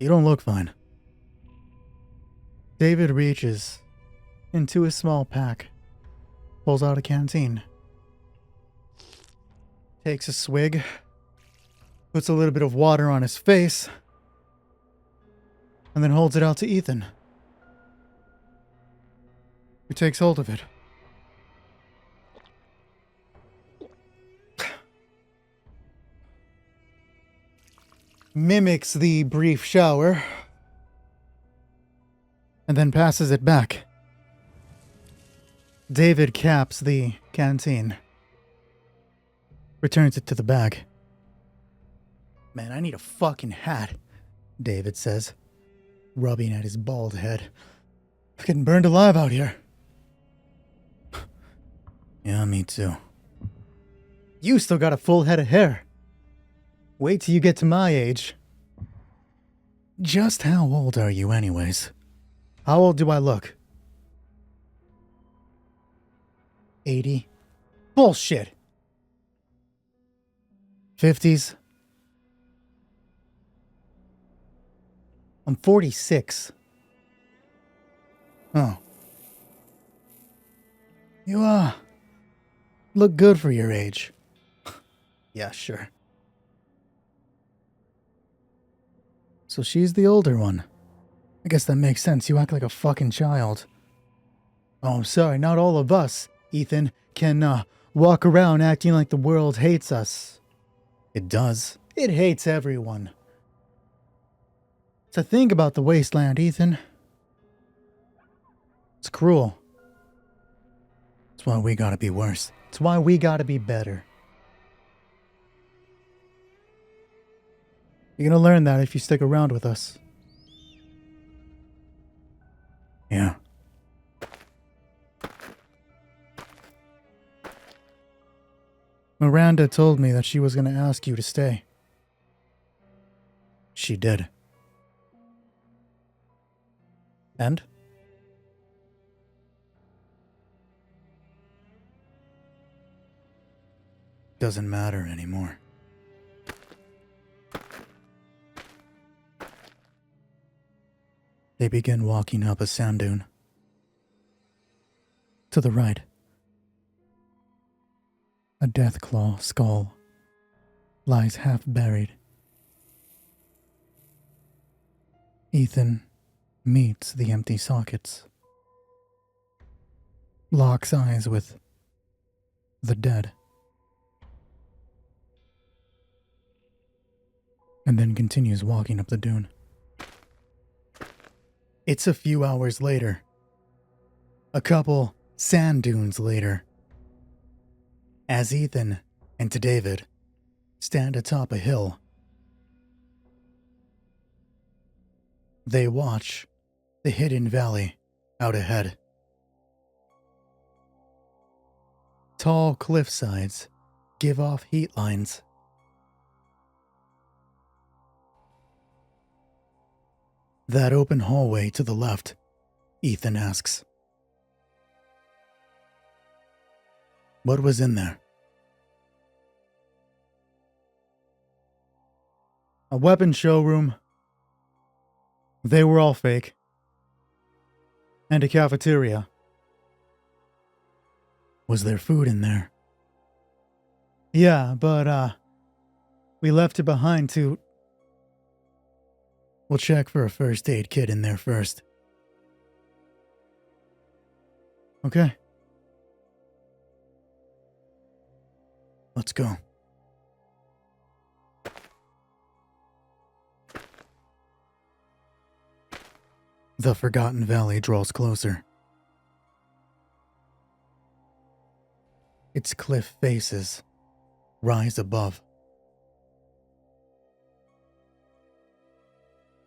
"You don't look fine." David reaches into a small pack, pulls out a canteen, takes a swig, puts a little bit of water on his face, and then holds it out to Ethan, who takes hold of it. Mimics the brief shower, and then passes it back. David caps the canteen, returns it to the bag. "Man, I need a fucking hat," David says, rubbing at his bald head. "I'm getting burned alive out here." Yeah, me too. "You still got a full head of hair. Wait till you get to my age." Just how old are you anyways? "How old do I look?" 80. "Bullshit." "50s. I'm 46. Oh. You, look good for your age." "Yeah, sure." "So she's the older one. I guess that makes sense. You act like a fucking child." "Oh, I'm sorry. Not all of us, Ethan, can, walk around acting like the world hates us." It does. It hates everyone. It's a thing about the wasteland, Ethan. It's cruel. That's why we gotta be worse. It's why we gotta be better. You're gonna learn that if you stick around with us. Yeah. Miranda told me that she was gonna ask you to stay. She did. And? Doesn't matter anymore. They begin walking up a sand dune. To the right. A deathclaw skull lies half buried. Ethan meets the empty sockets. Locks eyes with the dead. And then continues walking up the dune. It's a few hours later. A couple sand dunes later. As Ethan and David stand atop a hill, they watch the hidden valley out ahead. Tall cliff sides give off heat lines. That open hallway to the left, Ethan asks. What was in there? A weapon showroom. They were all fake. And a cafeteria. Was there food in there? Yeah, but, we left it behind to... We'll check for a first aid kit in there first. Okay. Let's go. The Forgotten Valley draws closer. Its cliff faces rise above.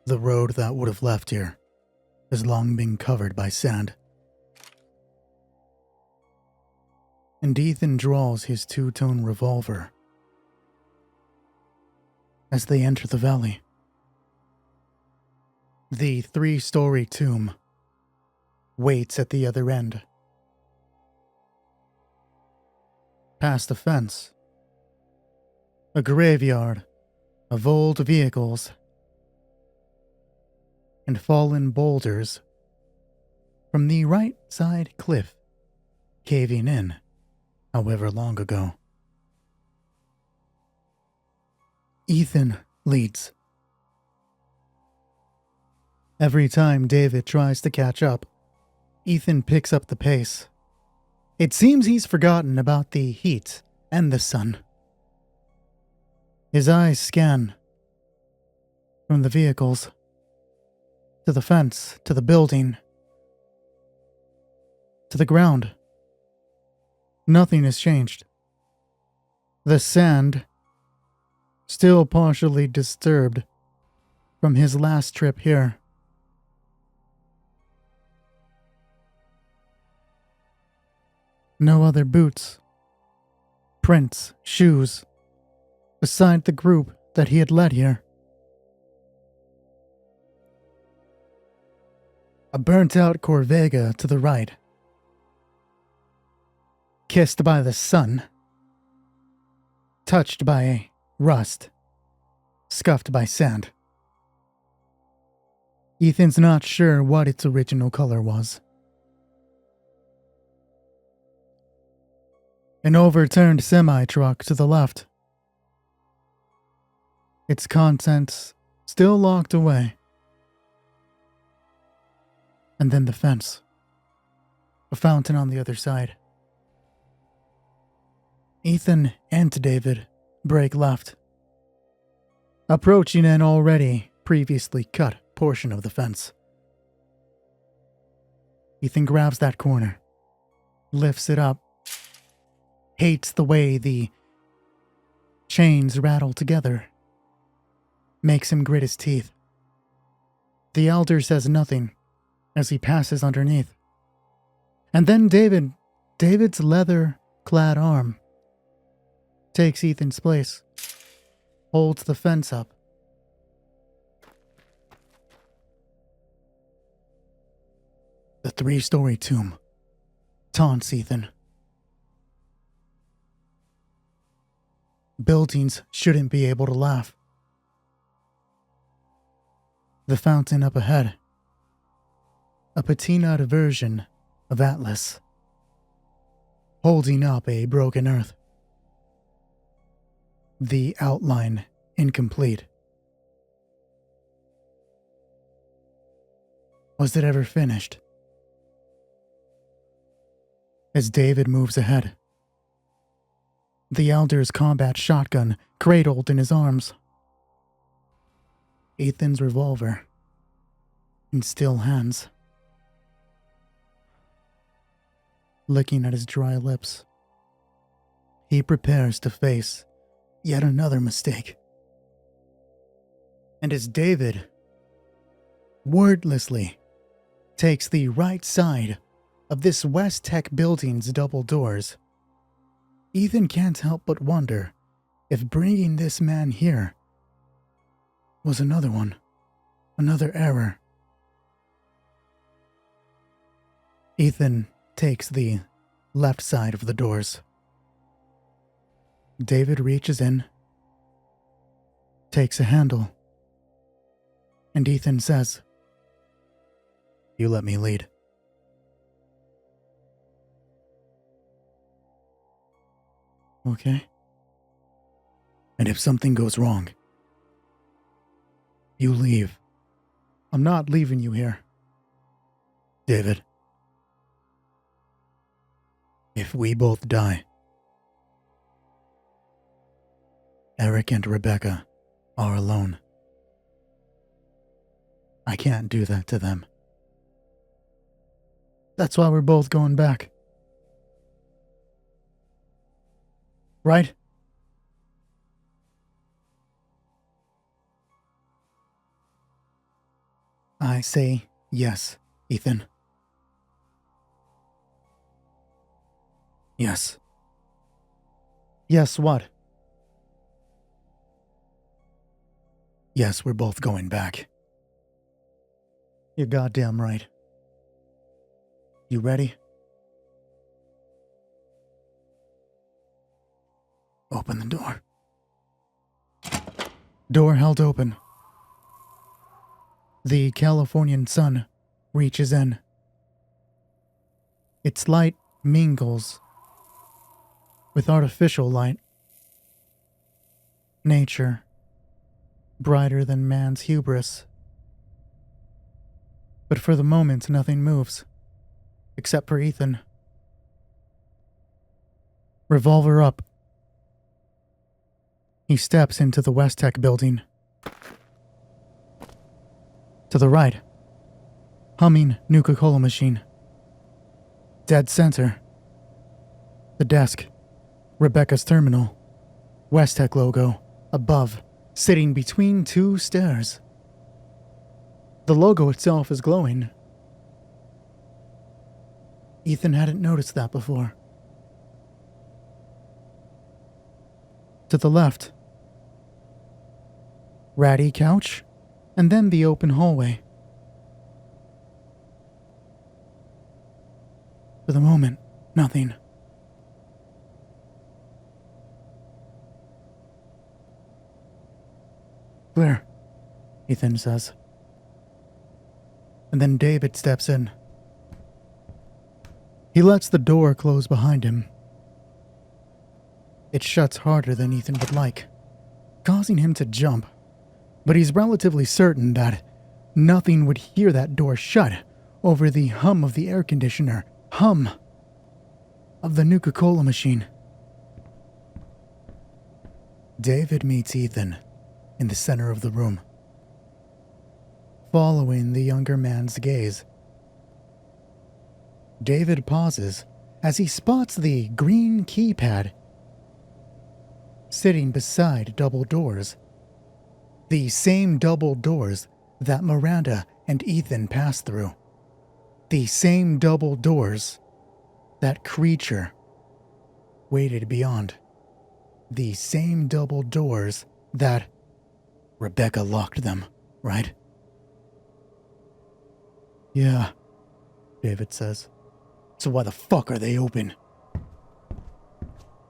The road that would have left here has long been covered by sand. And Ethan draws his two-tone revolver as they enter the valley. The 3-story tomb waits at the other end. Past the fence, a graveyard of old vehicles and fallen boulders from the right side cliff caving in however long ago. Ethan leads. Every time David tries to catch up, Ethan picks up the pace. It seems he's forgotten about the heat and the sun. His eyes scan from the vehicles to the fence, to the building, to the ground. Nothing has changed. The sand, still partially disturbed from his last trip here. No other boots, prints, shoes, beside the group that he had led here. A burnt-out Corvega to the right. Kissed by the sun. Touched by rust. Scuffed by sand. Ethan's not sure what its original color was. An overturned semi-truck to the left. Its contents still locked away. And then the fence. A fountain on the other side. Ethan and David break left. approaching an already previously cut portion of the fence. Ethan grabs that corner, lifts it up, hates the way the chains rattle together, makes him grit his teeth. The elder says nothing as he passes underneath. And then David's leather-clad arm, takes Ethan's place, holds the fence up. The 3-story tomb taunts Ethan. Buildings shouldn't be able to laugh. The fountain up ahead, a patinaed version of Atlas, holding up a broken earth. The outline incomplete. Was it ever finished? As David moves ahead, the elder's combat shotgun cradled in his arms, Ethan's revolver in still hands, licking at his dry lips, he prepares to face yet another mistake. And as David wordlessly takes the right side of this West Tech building's double doors, Ethan can't help but wonder if bringing this man here was another error. Ethan takes the left side of the doors. David reaches in, takes a handle, and Ethan says, "You let me lead." Okay. And if something goes wrong, you leave. I'm not leaving you here. David. If we both die, Eric and Rebecca are alone. I can't do that to them. That's why we're both going back. Right? I say yes, Ethan. Yes. Yes, what? Yes, we're both going back. You're goddamn right. You ready? Open the door. Door held open. The Californian sun reaches in. Its light mingles with artificial light. Nature, brighter than man's hubris. But for the moment, nothing moves, except for Ethan. Revolver up. He steps into the West Tech building. To the right, humming Nuka-Cola machine. Dead center. The desk, Rebecca's terminal, West Tech logo, above, sitting between two stairs. The logo itself is glowing. Ethan hadn't noticed that before. To the left, ratty couch, and then the open hallway. For the moment, nothing. Clear, Ethan says. And then David steps in. He lets the door close behind him. It shuts harder than Ethan would like, causing him to jump. But he's relatively certain that nothing would hear that door shut over the hum of the air conditioner, hum of the Nuka-Cola machine. David meets Ethan in the center of the room. Following the younger man's gaze, David pauses as he spots the green keypad sitting beside double doors. The same double doors that Miranda and Ethan passed through. The same double doors that creature waited beyond. The same double doors that Rebecca locked them, right? Yeah, David says. So why the fuck are they open?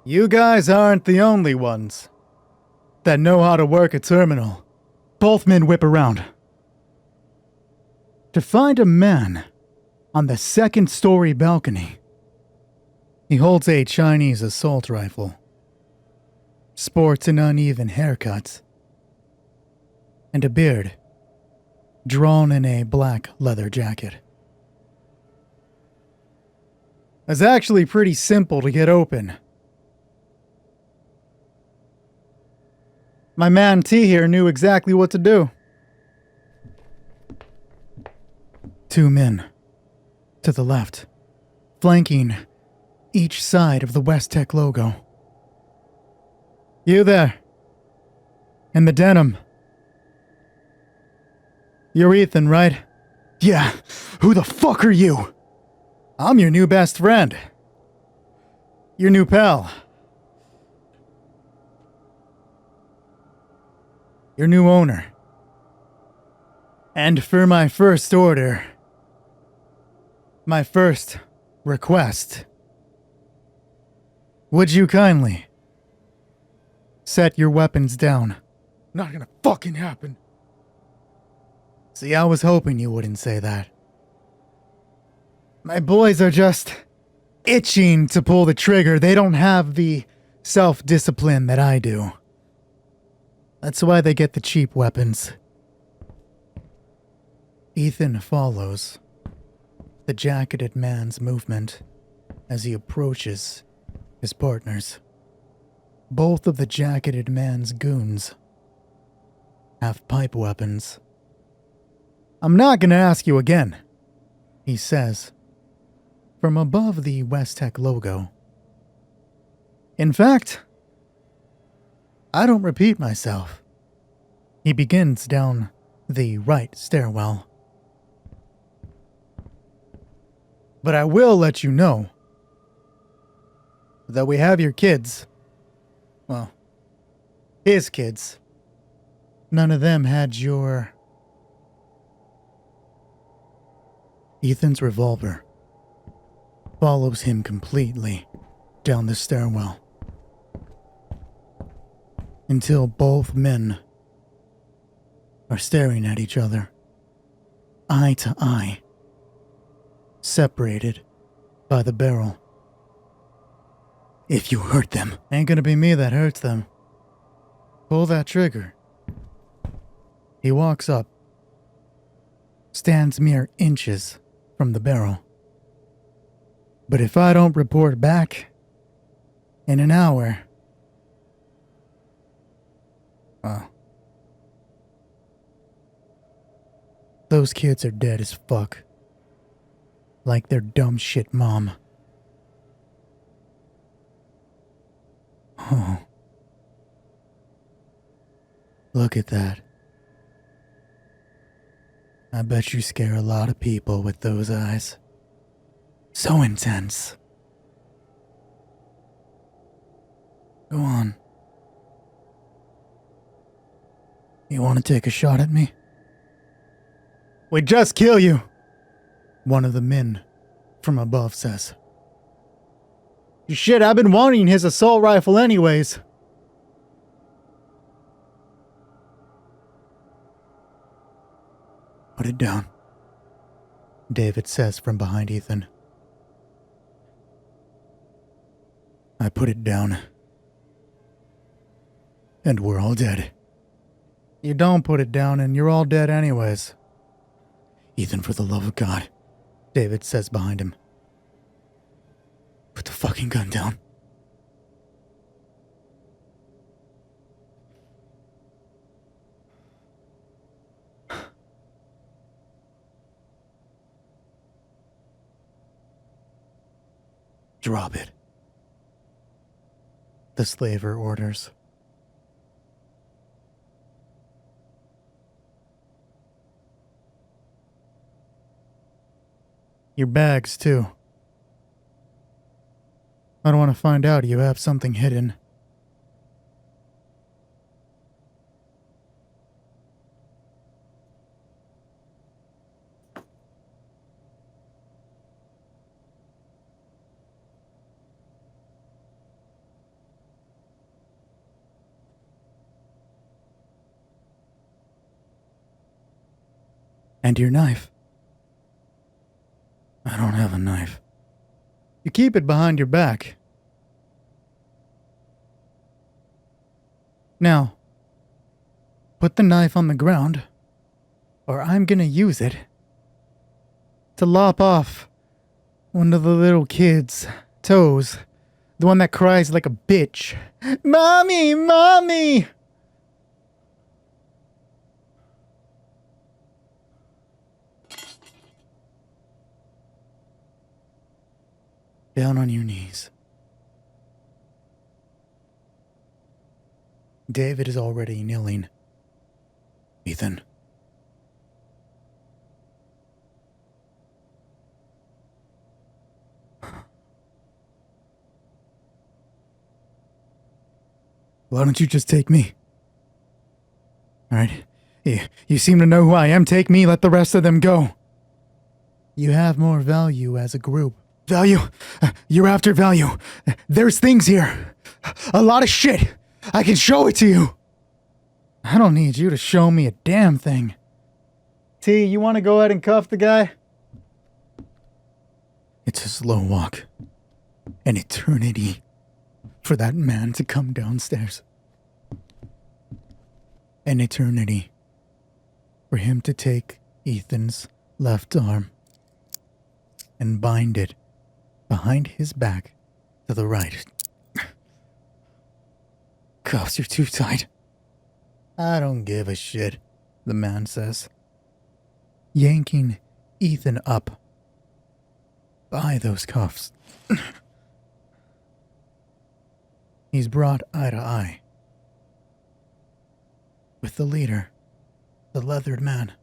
You guys aren't the only ones that know how to work a terminal. Both men whip around to find a man on the second-story balcony. He holds a Chinese assault rifle, sports an uneven haircut, and a beard drawn in a black leather jacket. It's actually pretty simple to get open. My man T here knew exactly what to do. Two men to the left, flanking each side of the West Tech logo. You there, in the denim. You're Ethan, right? Yeah, who the fuck are you? I'm your new best friend. Your new pal. Your new owner. And for my first order, my first request, would you kindly set your weapons down? Not gonna fucking happen. See, I was hoping you wouldn't say that. My boys are just itching to pull the trigger. They don't have the self-discipline that I do. That's why they get the cheap weapons. Ethan follows the jacketed man's movement as he approaches his partners. Both of the jacketed man's goons have pipe weapons. I'm not gonna ask you again, he says, from above the West Tech logo. In fact, I don't repeat myself. He begins down the right stairwell. But I will let you know that we have your kids. Well, his kids. None of them had your... Ethan's revolver follows him completely down the stairwell until both men are staring at each other, eye to eye, separated by the barrel. If you hurt them, ain't gonna be me that hurts them. Pull that trigger. He walks up, stands mere inches from the barrel. But if I don't report back in an hour, well, those kids are dead as fuck. Like their dumb shit mom. Oh. Look at that. I bet you scare a lot of people with those eyes. So intense. Go on. You want to take a shot at me? We'd just kill you, one of the men from above says. Shit, I've been wanting his assault rifle anyways. Put it down, David says from behind Ethan. I put it down. And we're all dead. You don't put it down and you're all dead anyways. Ethan, for the love of God, David says behind him. Put the fucking gun down. Drop it. The slaver orders. Your bags, too. I don't want to find out you have something hidden. And your knife. I don't have a knife. You keep it behind your back. Now, put the knife on the ground, or I'm gonna use it to lop off one of the little kid's toes. The one that cries like a bitch. Mommy! Mommy! Down on your knees. David is already kneeling. Ethan. Why don't you just take me? Alright. You seem to know who I am. Take me, let the rest of them go. You have more value as a group. Value? You're after value. There's things here. A lot of shit. I can show it to you. I don't need you to show me a damn thing. T, you want to go ahead and cuff the guy? It's a slow walk. An eternity for that man to come downstairs. An eternity for him to take Ethan's left arm and bind it behind his back to the right. Cuffs, you're too tight. I don't give a shit, the man says, yanking Ethan up by those cuffs. He's brought eye to eye with the leader, the leathered man.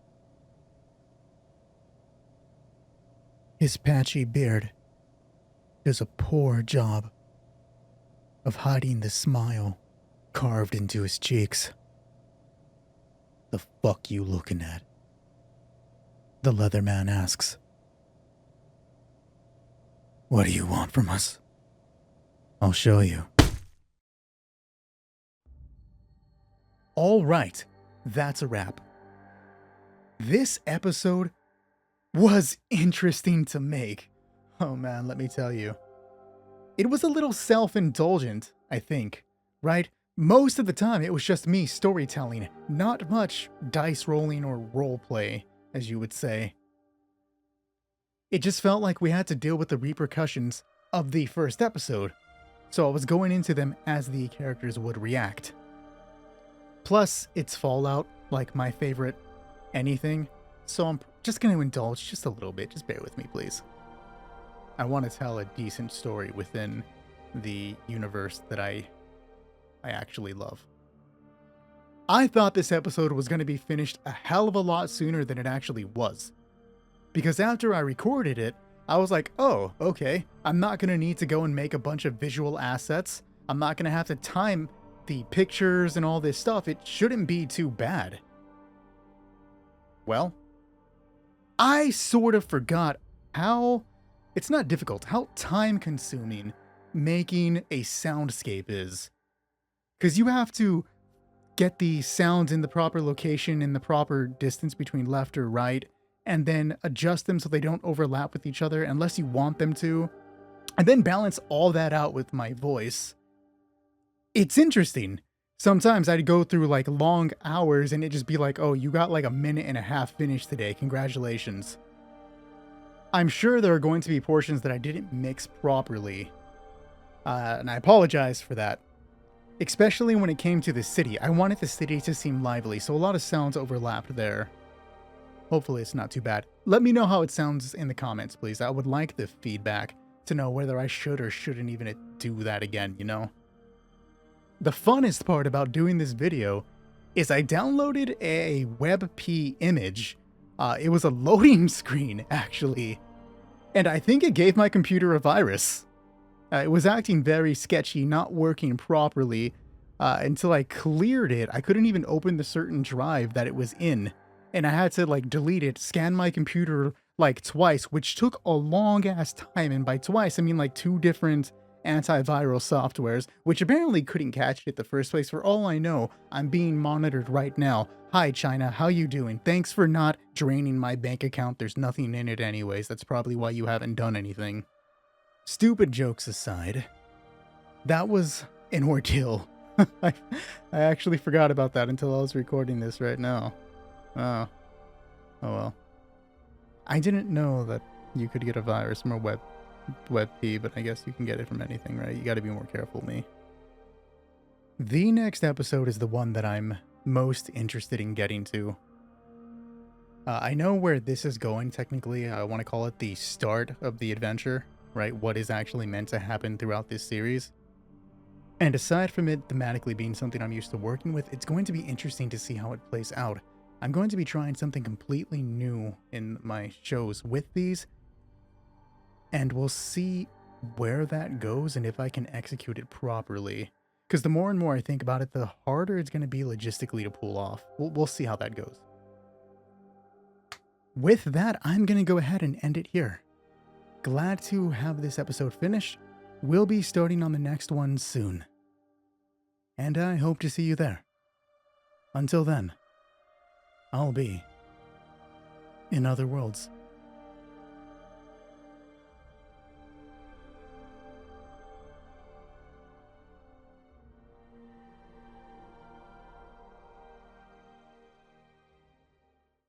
His patchy beard does a poor job of hiding the smile carved into his cheeks. The fuck you looking at? The leather man asks. What do you want from us? I'll show you. All right, that's a wrap. This episode was interesting to make. Oh man, let me tell you. It was a little self-indulgent, I think, right? Most of the time it was just me storytelling, not much dice rolling or roleplay, as you would say. It just felt like we had to deal with the repercussions of the first episode, so I was going into them as the characters would react. Plus, it's Fallout, like my favorite anything, so I'm just going to indulge just a little bit. Just bear with me, please. I want to tell a decent story within the universe that I actually love. I thought this episode was going to be finished a hell of a lot sooner than it actually was. Because after I recorded it, I was like, oh, okay, I'm not going to need to go and make a bunch of visual assets. I'm not going to have to time the pictures and all this stuff. It shouldn't be too bad. Well, I sort of forgot how, it's not difficult, how time-consuming making a soundscape is. Because you have to get the sounds in the proper location, in the proper distance between left or right, and then adjust them so they don't overlap with each other unless you want them to, and then balance all that out with my voice. It's interesting. Sometimes I'd go through like long hours and it'd just be like, oh, you got like a minute and a half finished today. Congratulations. I'm sure there are going to be portions that I didn't mix properly. And I apologize for that. Especially when it came to the city. I wanted the city to seem lively, so a lot of sounds overlapped there. Hopefully it's not too bad. Let me know how it sounds in the comments, please. I would like the feedback. to know whether I should or shouldn't even do that again, you know? The funnest part about doing this video is I downloaded a WebP image. It was a loading screen, actually. And I think it gave my computer a virus. It was acting very sketchy, not working properly. Until I cleared it, I couldn't even open the certain drive that it was in. And I had to like delete it, scan my computer like twice, which took a long ass time. And by twice, I mean like 2 different antiviral softwares, which apparently couldn't catch it the first place. For all I know, I'm being monitored right now. Hi China, how you doing? Thanks for not draining my bank account. There's nothing in it anyways. That's probably why you haven't done anything. Stupid jokes aside, that was an ordeal. I actually forgot about that until I was recording this right now. Oh well. I didn't know that you could get a virus from a WebP, but I guess you can get it from anything, right? You gotta be more careful, me. The next episode is the one that I'm most interested in getting to. I know where this is going, technically. I want to call it the start of the adventure, right? What is actually meant to happen throughout this series. And aside from it thematically being something I'm used to working with, it's going to be interesting to see how it plays out. I'm going to be trying something completely new in my shows with these, and we'll see where that goes and if I can execute it properly. Because the more and more I think about it, the harder it's going to be logistically to pull off. We'll see how that goes. With that, I'm going to go ahead and end it here. Glad to have this episode finished. We'll be starting on the next one soon. And I hope to see you there. Until then, I'll be in other worlds.